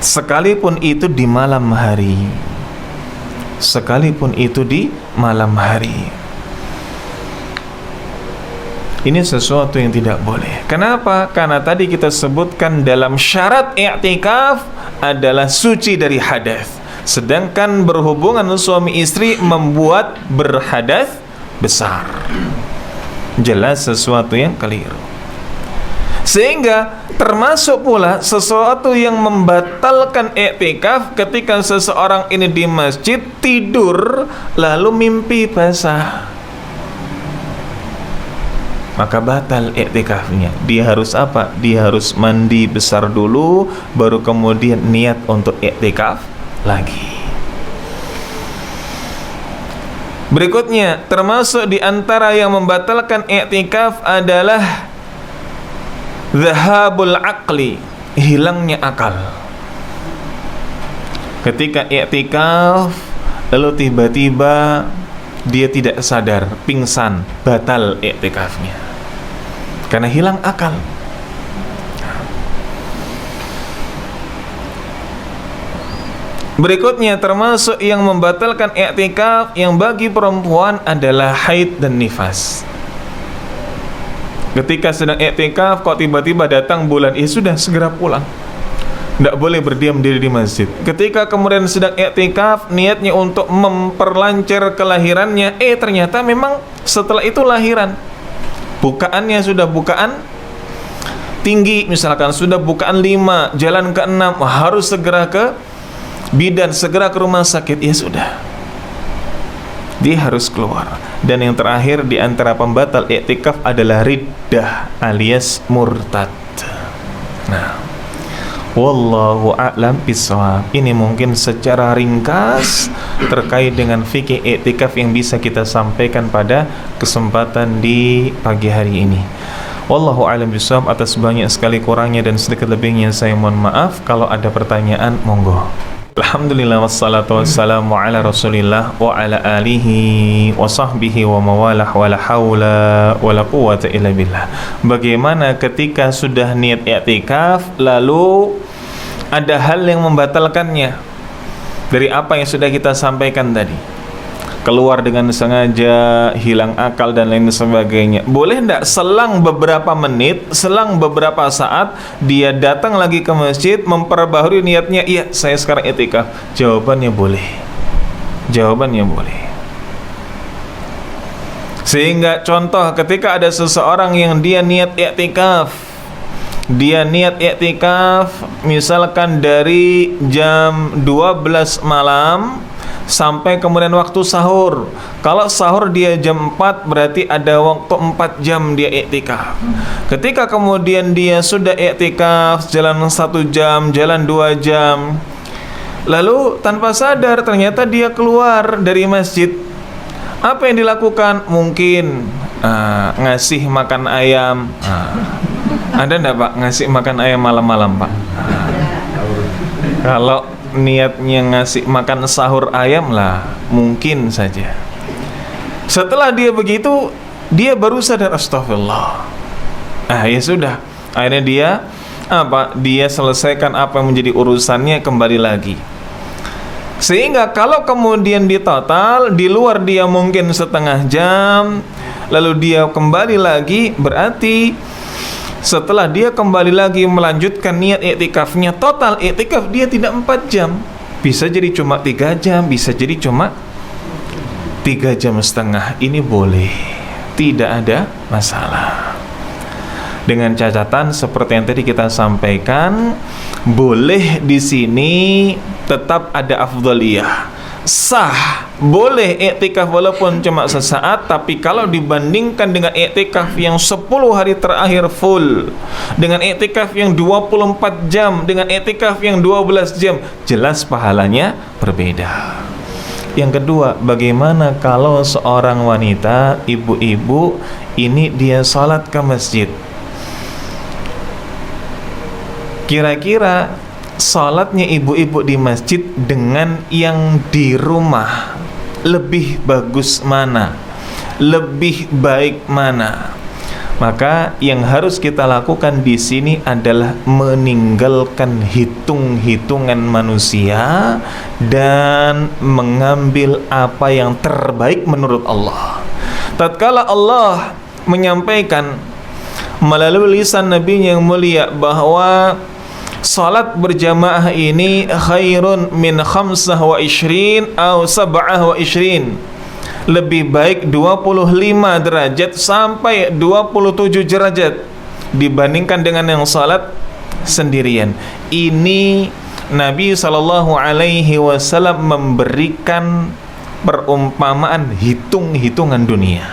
sekalipun itu di malam hari. Sekalipun itu di malam hari. Ini sesuatu yang tidak boleh. Kenapa? Karena tadi kita sebutkan dalam syarat i'tikaf adalah suci dari hadas. Sedangkan berhubungan suami istri membuat berhadas besar. Jelas sesuatu yang keliru. Sehingga termasuk pula sesuatu yang membatalkan i'tikaf ketika seseorang ini di masjid tidur lalu mimpi basah, maka batal i'tikafnya. Dia harus apa? Dia harus mandi besar dulu, baru kemudian niat untuk i'tikaf lagi. Berikutnya, termasuk di antara yang membatalkan i'tikaf adalah dhahabul aqli, hilangnya akal. Ketika i'tikaf lalu tiba-tiba dia tidak sadar, pingsan, batal i'tikafnya karena hilang akal. Berikutnya, termasuk yang membatalkan i'tikaf yang bagi perempuan adalah haid dan nifas. Ketika sedang i'tikaf kok tiba-tiba datang bulan, ya sudah, segera pulang. Tidak boleh berdiam diri di masjid. Ketika kemudian sedang i'tikaf niatnya untuk memperlancar kelahirannya, ternyata memang setelah itu lahiran. Bukaannya sudah bukaan tinggi, misalkan sudah bukaan 5, jalan ke 6, harus segera ke bidan segera ke rumah sakit, ya sudah, dia harus keluar. Dan yang terakhir di antara pembatal i'tikaf adalah riddah alias murtad. Nah, wallahu a'lam bishawab. Ini mungkin secara ringkas terkait dengan fikih i'tikaf yang bisa kita sampaikan pada kesempatan di pagi hari ini. Wallahu a'lam bishawab. Atas banyak sekali kurangnya dan sedikit lebihnya saya mohon maaf. Kalau ada pertanyaan, monggo. Alhamdulillah wassalatu wassalamu ala rasulillah wa ala alihi wa sahbihi wa mawalah wa la hawla wa la quwata illa billah. Bagaimana ketika sudah niat i'tikaf lalu ada hal yang membatalkannya dari apa yang sudah kita sampaikan tadi? Keluar dengan sengaja, hilang akal dan lain sebagainya. Boleh enggak selang beberapa menit, selang beberapa saat dia datang lagi ke masjid memperbaharui niatnya, iya saya sekarang i'tikaf? Jawabannya boleh. Jawabannya boleh. Sehingga contoh ketika ada seseorang yang dia niat i'tikaf, misalkan dari jam 12 malam sampai kemudian waktu sahur. Kalau sahur dia jam 4, berarti ada waktu 4 jam dia i'tikaf. Ketika kemudian dia sudah i'tikaf, jalan 1 jam, jalan 2 jam, lalu tanpa sadar ternyata dia keluar dari masjid. Apa yang dilakukan? Mungkin ngasih makan ayam. Ada enggak Pak ngasih makan ayam malam-malam Pak? Kalau niatnya ngasih makan sahur ayam lah, mungkin saja. Setelah dia begitu, dia baru sadar, astagfirullah. Ya sudah, akhirnya dia selesaikan apa yang menjadi urusannya, kembali lagi. Sehingga kalau kemudian di total, di luar dia mungkin setengah jam, lalu dia kembali lagi, berarti setelah dia kembali lagi melanjutkan niat i'tikafnya, total i'tikaf dia tidak 4 jam. Bisa jadi cuma 3 jam, bisa jadi cuma 3 jam setengah. Ini boleh, tidak ada masalah. Dengan catatan seperti yang tadi kita sampaikan, boleh di sini tetap ada afdhaliyah. Sah, boleh i'tikaf walaupun cuma sesaat, tapi kalau dibandingkan dengan i'tikaf yang 10 hari terakhir full, dengan i'tikaf yang 24 jam, dengan i'tikaf yang 12 jam, jelas pahalanya berbeda. Yang kedua, bagaimana kalau seorang wanita, ibu-ibu, ini dia salat ke masjid? Kira-kira salatnya ibu-ibu di masjid dengan yang di rumah lebih bagus mana? Lebih baik mana? Maka yang harus kita lakukan di sini adalah meninggalkan hitung-hitungan manusia dan mengambil apa yang terbaik menurut Allah. Tatkala Allah menyampaikan melalui lisan Nabi yang mulia bahwa salat berjamaah ini khairun min 25 atau 27, lebih baik 25 derajat sampai 27 derajat dibandingkan dengan yang salat sendirian. Ini Nabi SAW memberikan perumpamaan hitung-hitungan dunia.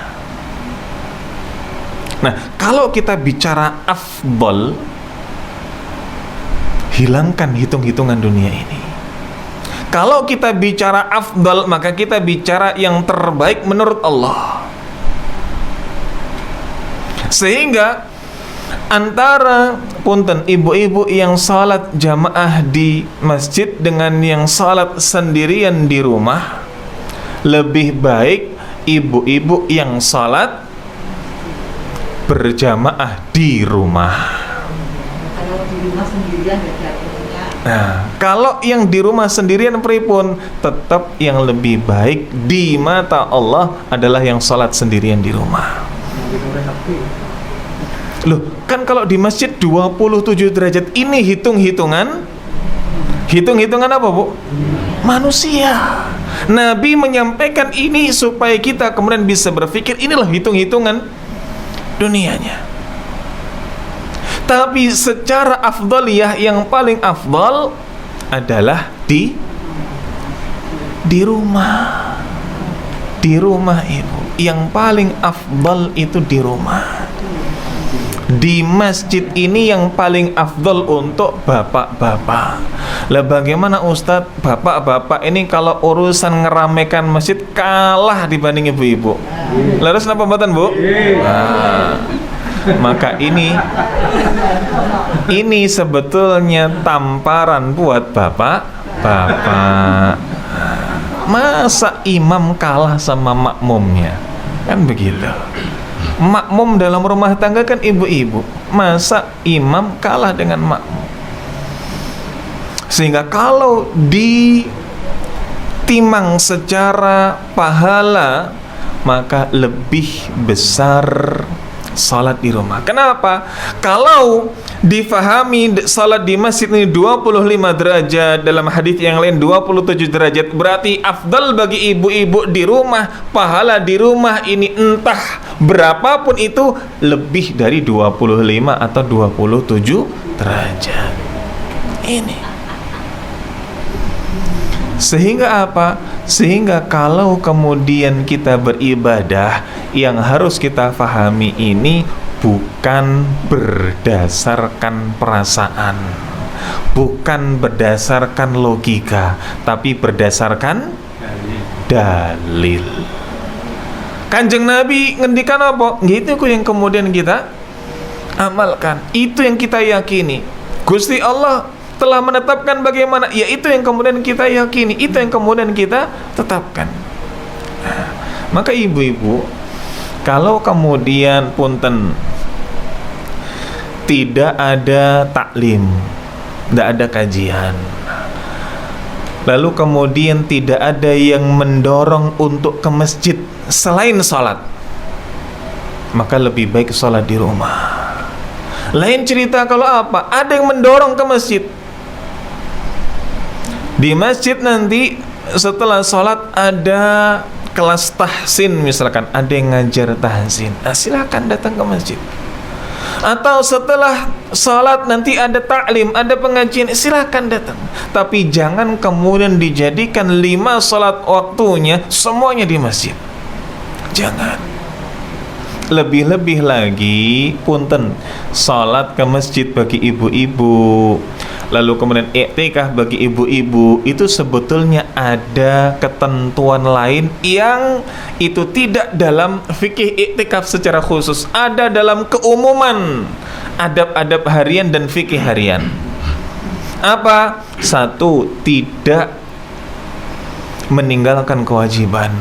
Nah, kalau kita bicara afdal, hilangkan hitung-hitungan dunia ini. Kalau kita bicara afdal, maka kita bicara yang terbaik menurut Allah. Sehingga antara punten ibu-ibu yang salat jamaah di masjid dengan yang salat sendirian di rumah, lebih baik ibu-ibu yang salat berjamaah di rumah. Nah, kalau yang di rumah sendirian pripun, tetap yang lebih baik di mata Allah adalah yang salat sendirian di rumah. Loh, kan kalau di masjid 27 derajat, ini hitung-hitungan apa, Bu? Manusia. Nabi menyampaikan ini supaya kita kemudian bisa berpikir inilah hitung-hitungan dunianya. Tapi secara afdaliyah yang paling afdal adalah di di rumah. Di rumah ibu. Yang paling afdal itu di rumah. Di masjid ini yang paling afdal untuk bapak-bapak. Lah bagaimana Ustadz, bapak-bapak ini kalau urusan ngeramekan masjid kalah dibanding ibu-ibu. Lalu kenapa mboten, Bu? Nah, maka ini sebetulnya tamparan buat bapak-bapak. Masa imam kalah sama makmumnya? Kan begitu. Makmum dalam rumah tangga kan ibu-ibu. Masa imam kalah dengan makmum? Sehingga kalau ditimang secara pahala, maka lebih besar salat di rumah. Kenapa? Kalau difahami salat di masjid ini 25 derajat, dalam hadis yang lain 27 derajat, berarti afdal bagi ibu-ibu di rumah, pahala di rumah ini entah berapapun itu lebih dari 25 atau 27 derajat. Ini. Sehingga apa? Sehingga kalau kemudian kita beribadah, yang harus kita fahami ini bukan berdasarkan perasaan, bukan berdasarkan logika, tapi berdasarkan dalil. Kanjeng Nabi ngendikan apa? Gitu yang kemudian kita amalkan. Itu yang kita yakini. Gusti Allah telah menetapkan bagaimana, ya itu yang kemudian kita yakini, itu yang kemudian kita tetapkan. Nah, maka ibu-ibu, kalau kemudian punten tidak ada taklim, tidak ada kajian, lalu kemudian tidak ada yang mendorong untuk ke masjid selain sholat, maka lebih baik sholat di rumah. Lain cerita kalau apa? Ada yang mendorong ke masjid. Di masjid nanti setelah sholat ada kelas tahsin, misalkan ada yang ngajar tahsin, nah, silakan datang ke masjid. Atau setelah sholat nanti ada taklim, ada pengajian, silakan datang. Tapi jangan kemudian dijadikan 5 sholat waktunya semuanya di masjid. Jangan. Lebih-lebih lagi, punten, sholat ke masjid bagi ibu-ibu, lalu kemudian iktikaf bagi ibu-ibu, itu sebetulnya ada ketentuan lain yang itu tidak dalam fikih iktikaf secara khusus, ada dalam keumuman adab-adab harian dan fikih harian. Apa? 1, tidak meninggalkan kewajiban.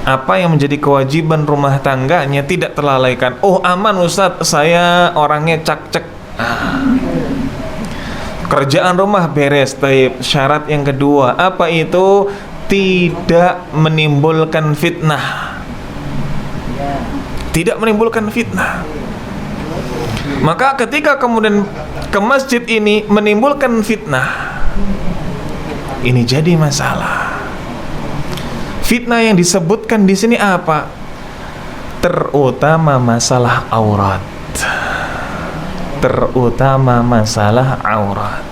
Apa yang menjadi kewajiban rumah tangganya tidak terlalaikan. Oh aman Ustadz, saya orangnya cak-cek, kerjaan rumah beres. Taib. Syarat yang kedua, apa itu? Tidak menimbulkan fitnah. Tidak menimbulkan fitnah. Maka ketika kemudian ke masjid ini menimbulkan fitnah, ini jadi masalah. Fitnah yang disebutkan di sini apa? Terutama masalah aurat. Terutama masalah aurat.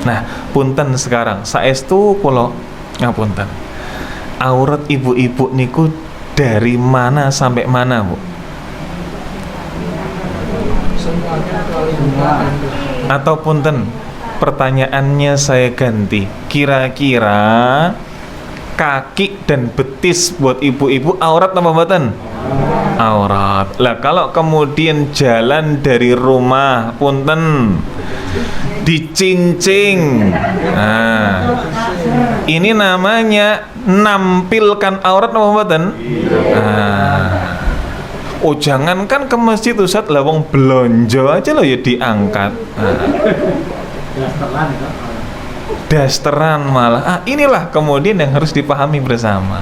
Nah, punten sekarang saestu kula ngapunten. Aurat ibu-ibu niku dari mana sampai mana, Bu? Atau punten, pertanyaannya saya ganti. Kira-kira kaki dan betis buat ibu-ibu aurat apa mboten? Aurat. Lah kalau kemudian jalan dari rumah, punten, dicincing, nah, ini namanya nampilkan aurat apa mboten? Nah, oh jangankan ke masjid Ustaz, lah wong blonjo aja loh ya diangkat. Dasteran malah. Inilah kemudian yang harus dipahami bersama.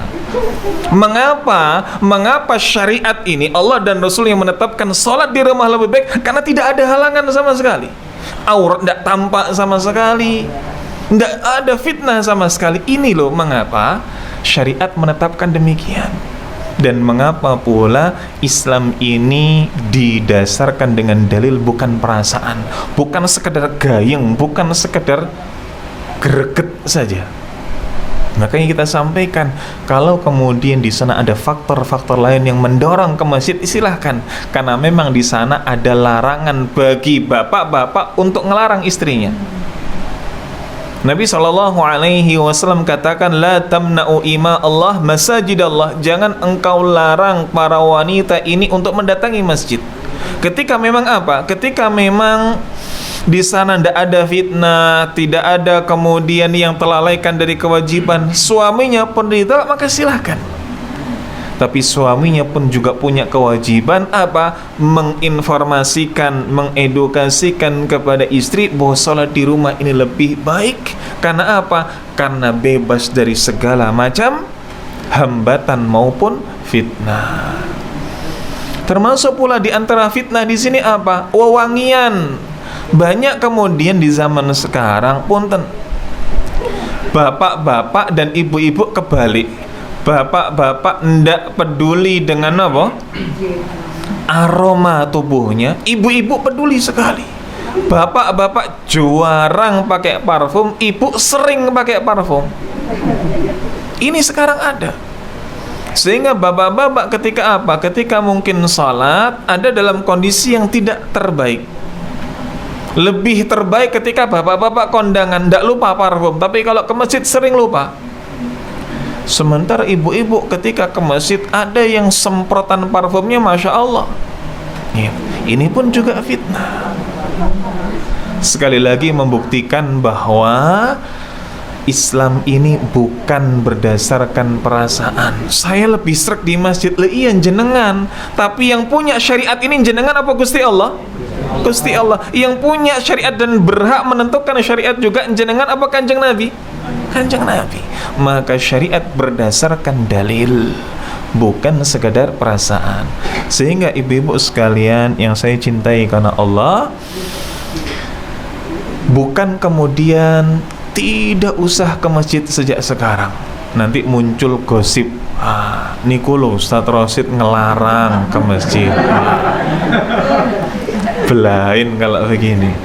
Mengapa syariat ini Allah dan Rasul yang menetapkan sholat di rumah lebih baik? Karena tidak ada halangan sama sekali. Aurat tidak tampak sama sekali, tidak ada fitnah sama sekali. Ini loh mengapa syariat menetapkan demikian. Dan mengapa pula Islam ini didasarkan dengan dalil, bukan perasaan, bukan sekedar gayeng, bukan sekedar greget saja. Makanya kita sampaikan, kalau kemudian di sana ada faktor-faktor lain yang mendorong ke masjid, silahkan. Karena memang di sana ada larangan bagi bapak-bapak untuk ngelarang istrinya. Nabi SAW katakan, la tamna'u ima Allah masajid Allah. Jangan engkau larang para wanita ini untuk mendatangi masjid. Ketika memang apa? Ketika memang di sana tidak ada fitnah, tidak ada kemudian yang telalaikan dari kewajiban, suaminya pun ditolak, maka silahkan. Tapi suaminya pun juga punya kewajiban apa? Menginformasikan, mengedukasikan kepada istri bahwa sholat di rumah ini lebih baik. Karena apa? Karena bebas dari segala macam hambatan maupun fitnah. Termasuk pula di antara fitnah di sini apa? Wewangian. Banyak kemudian di zaman sekarang punten, bapak-bapak dan ibu-ibu kebalik. Bapak-bapak ndak peduli dengan apa? Aroma tubuhnya. Ibu-ibu peduli sekali. Bapak-bapak jarang pakai parfum, ibu sering pakai parfum. Ini sekarang ada. Sehingga bapak-bapak ketika apa? Ketika mungkin sholat ada dalam kondisi yang tidak terbaik. Lebih terbaik ketika bapak-bapak kondangan ndak lupa parfum, tapi kalau ke masjid sering lupa. Sementara ibu-ibu ketika ke masjid ada yang semprotan parfumnya, Masya Allah. Ya, ini pun juga fitnah. Sekali lagi membuktikan bahwa Islam ini bukan berdasarkan perasaan. Saya lebih srek di masjid, iya jenengan. Tapi yang punya syariat ini jenengan apa Gusti Allah? Gusti Allah. Yang punya syariat dan berhak menentukan syariat juga jenengan apa Kanjeng Nabi? Kanjeng Nabi. Maka syariat berdasarkan dalil, bukan sekadar perasaan. Sehingga ibu-ibu sekalian yang saya cintai karena Allah, bukan kemudian tidak usah ke masjid sejak sekarang. Nanti muncul gosip, niku lho Ustaz Rosid ngelarang ke masjid. Belain kalau begini.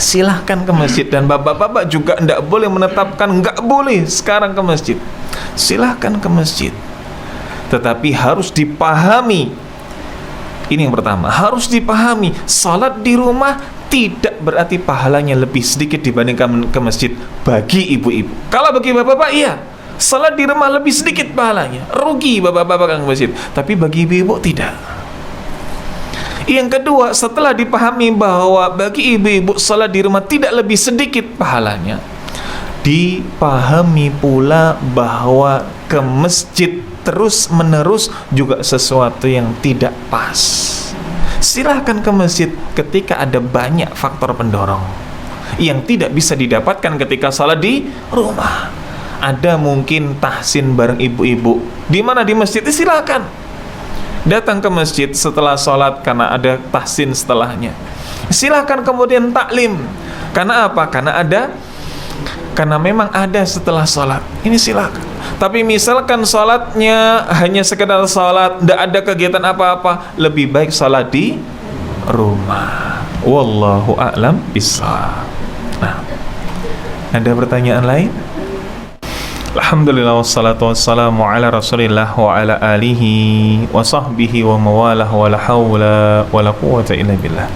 Silahkan ke masjid, dan bapak-bapak juga tidak boleh menetapkan nggak boleh sekarang ke masjid. Silahkan ke masjid, tetapi harus dipahami. Ini yang pertama, harus dipahami, salat di rumah tidak berarti pahalanya lebih sedikit dibandingkan ke masjid bagi ibu-ibu. Kalau bagi bapak-bapak iya, salat di rumah lebih sedikit pahalanya, rugi bapak-bapak ke masjid. Tapi bagi ibu-ibu tidak. Yang kedua, setelah dipahami bahwa bagi ibu-ibu salat di rumah tidak lebih sedikit pahalanya, dipahami pula bahwa ke masjid terus-menerus juga sesuatu yang tidak pas. Silahkan ke masjid ketika ada banyak faktor pendorong yang tidak bisa didapatkan ketika salat di rumah. Ada mungkin tahsin bareng ibu-ibu, di mana di masjid, silahkan datang ke masjid setelah sholat karena ada tahsin setelahnya. Silahkan kemudian taklim. Karena apa? Karena memang ada setelah sholat. Ini silahkan. Tapi misalkan sholatnya hanya sekedar sholat, tidak ada kegiatan apa-apa, lebih baik sholat di rumah. Wallahu a'lam bishawab. Nah, ada pertanyaan lain? Alhamdulillah wassalatu wassalamu ala rasulillah wa ala alihi wa sahbihi wa mawalah wa la hawla wa la quwwata illa billah.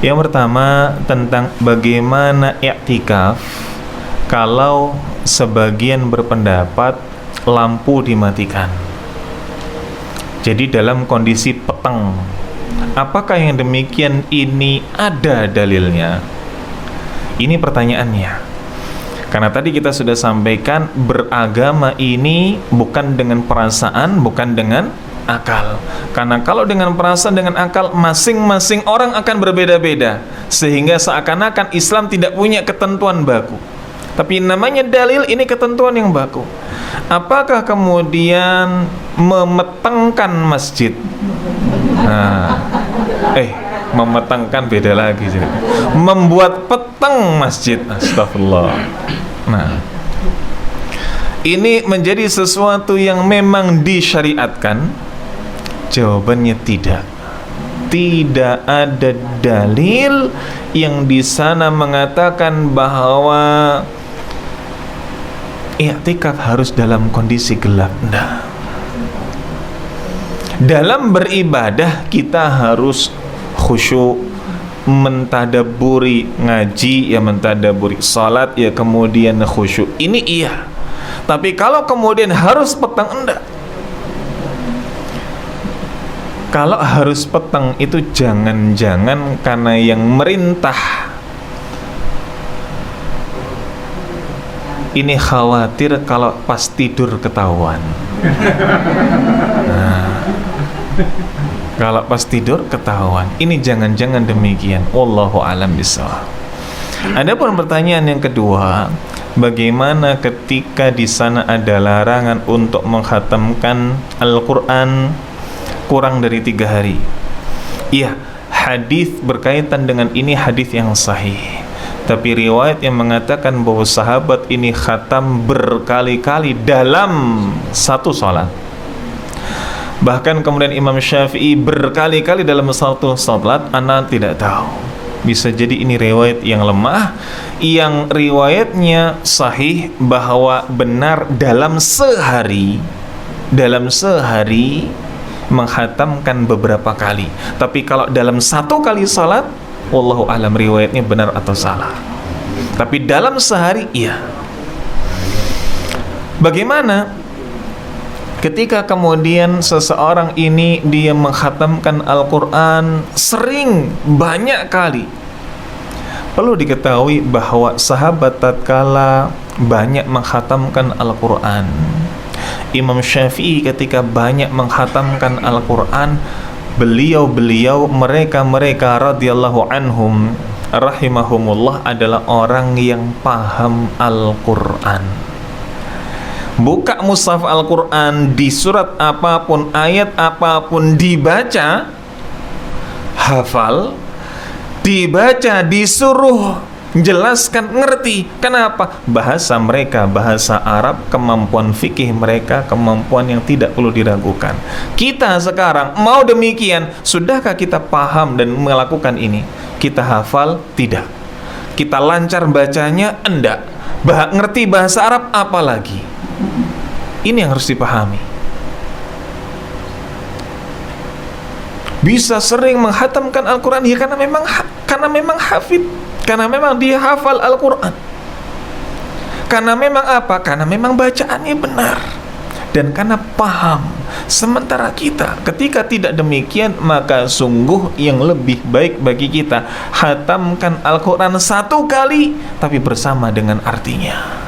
Yang pertama tentang bagaimana i'tikaf kalau sebagian berpendapat lampu dimatikan. Jadi dalam kondisi peteng. Apakah yang demikian ini ada dalilnya? Ini pertanyaannya. Karena tadi kita sudah sampaikan, beragama ini bukan dengan perasaan, bukan dengan akal. Karena kalau dengan perasaan, dengan akal, masing-masing orang akan berbeda-beda. Sehingga seakan-akan Islam tidak punya ketentuan baku. Tapi namanya dalil, ini ketentuan yang baku. Apakah kemudian memetengkan masjid? Memetengkan beda lagi. Membuat peteng masjid, astagfirullah. Nah, ini menjadi sesuatu yang memang disyariatkan? Jawabannya tidak. Tidak ada dalil yang di sana mengatakan bahwa I'tikaf harus dalam kondisi gelap. Nah, dalam beribadah kita harus khusyuk, mentadaburi ngaji ya, mentadaburi salat ya, kemudian khusyuk. Ini iya. Tapi kalau kemudian harus petang, enggak. Kalau harus petang itu jangan-jangan karena yang merintah ini khawatir kalau pas tidur ketahuan. Nah, kalau pas tidur ketahuan, ini jangan-jangan demikian. Wallahu a'lam bishawab. Adapun pertanyaan yang kedua, bagaimana ketika di sana ada larangan untuk menghatamkan Al-Quran kurang dari 3 hari? Iya, hadis berkaitan dengan ini hadis yang sahih. Tapi riwayat yang mengatakan bahwa sahabat ini khatam berkali-kali dalam satu salat. Bahkan kemudian Imam Syafi'i berkali-kali dalam satu salat, ana tidak tahu. Bisa jadi ini riwayat yang lemah, yang riwayatnya sahih bahwa benar dalam sehari menghatamkan beberapa kali. Tapi kalau dalam satu kali salat, wallahu alam riwayatnya benar atau salah. Tapi dalam sehari iya. Bagaimana ketika kemudian seseorang ini dia menghatamkan Al-Quran sering, banyak kali? Perlu diketahui bahwa sahabat tatkala banyak menghatamkan Al-Quran, Imam Syafi'i ketika banyak menghatamkan Al-Quran, beliau mereka radhiyallahu anhum rahimahumullah adalah orang yang paham Al-Quran. Buka mushaf Al-Quran, di surat apapun, ayat apapun dibaca, hafal, dibaca, disuruh jelaskan, ngerti. Kenapa? Bahasa mereka, bahasa Arab, kemampuan fikih mereka, kemampuan yang tidak perlu diragukan. Kita sekarang mau demikian, sudahkah kita paham dan melakukan ini? Kita hafal? Tidak. Kita lancar bacanya? Enggak. Ngerti bahasa Arab? Apalagi. Ini yang harus dipahami. Bisa sering menghatamkan Al-Quran ya karena memang hafid, karena memang dia hafal Al-Quran, karena memang apa? Karena memang bacaannya benar, dan karena paham. Sementara kita ketika tidak demikian, maka sungguh yang lebih baik bagi kita hatamkan Al-Quran 1 kali tapi bersama dengan artinya.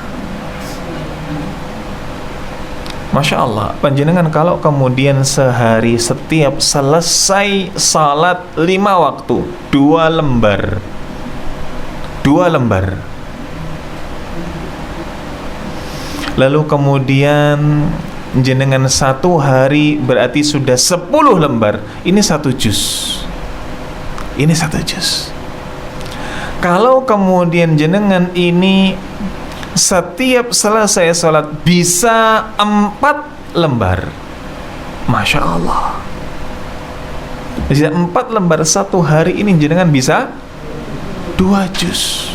Masya Allah, panjenengan kalau kemudian sehari setiap selesai salat 5 waktu 2 lembar, lalu kemudian jenengan 1 hari berarti sudah 10 lembar. Ini 1 juz. Kalau kemudian jenengan ini setiap selesai sholat bisa 4 lembar, Masya Allah. Jadi 4 lembar 1 hari ini jenengan bisa 2 juz.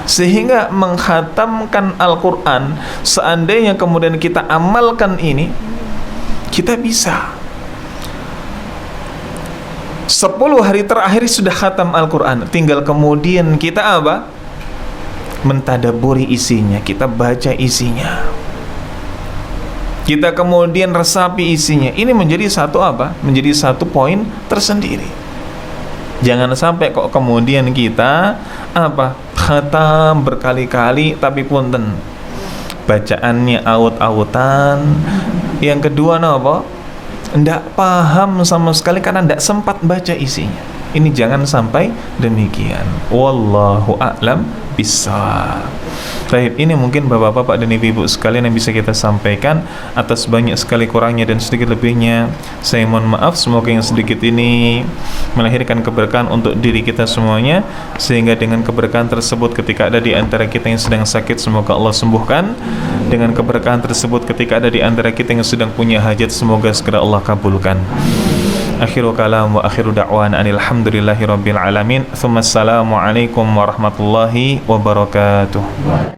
Sehingga menghatamkan Al-Quran, seandainya kemudian kita amalkan ini, kita bisa 10 hari terakhir sudah khatam Al-Quran. Tinggal kemudian kita apa? Mentadaburi isinya, kita baca isinya, kita kemudian resapi isinya. Ini menjadi satu apa? Menjadi satu poin tersendiri. Jangan sampai kok kemudian kita apa? Khatam berkali-kali tapi punten bacaannya aut-autan. Yang kedua apa? Ndak paham sama sekali karena ndak sempat baca isinya. Ini jangan sampai demikian. Wallahu a'lam bishawab. Baik, ini mungkin bapak-bapak dan ibu-ibu sekalian yang bisa kita sampaikan. Atas banyak sekali kurangnya dan sedikit lebihnya, saya mohon maaf. Semoga yang sedikit ini melahirkan keberkahan untuk diri kita semuanya, sehingga dengan keberkahan tersebut ketika ada di antara kita yang sedang sakit, semoga Allah sembuhkan. Dengan keberkahan tersebut ketika ada di antara kita yang sedang punya hajat, semoga segera Allah kabulkan. Akhiru kalam wa akhiru da'wan anil hamdulillahi rabbil alamin. Thumma assalamu alaikum warahmatullahi wabarakatuh.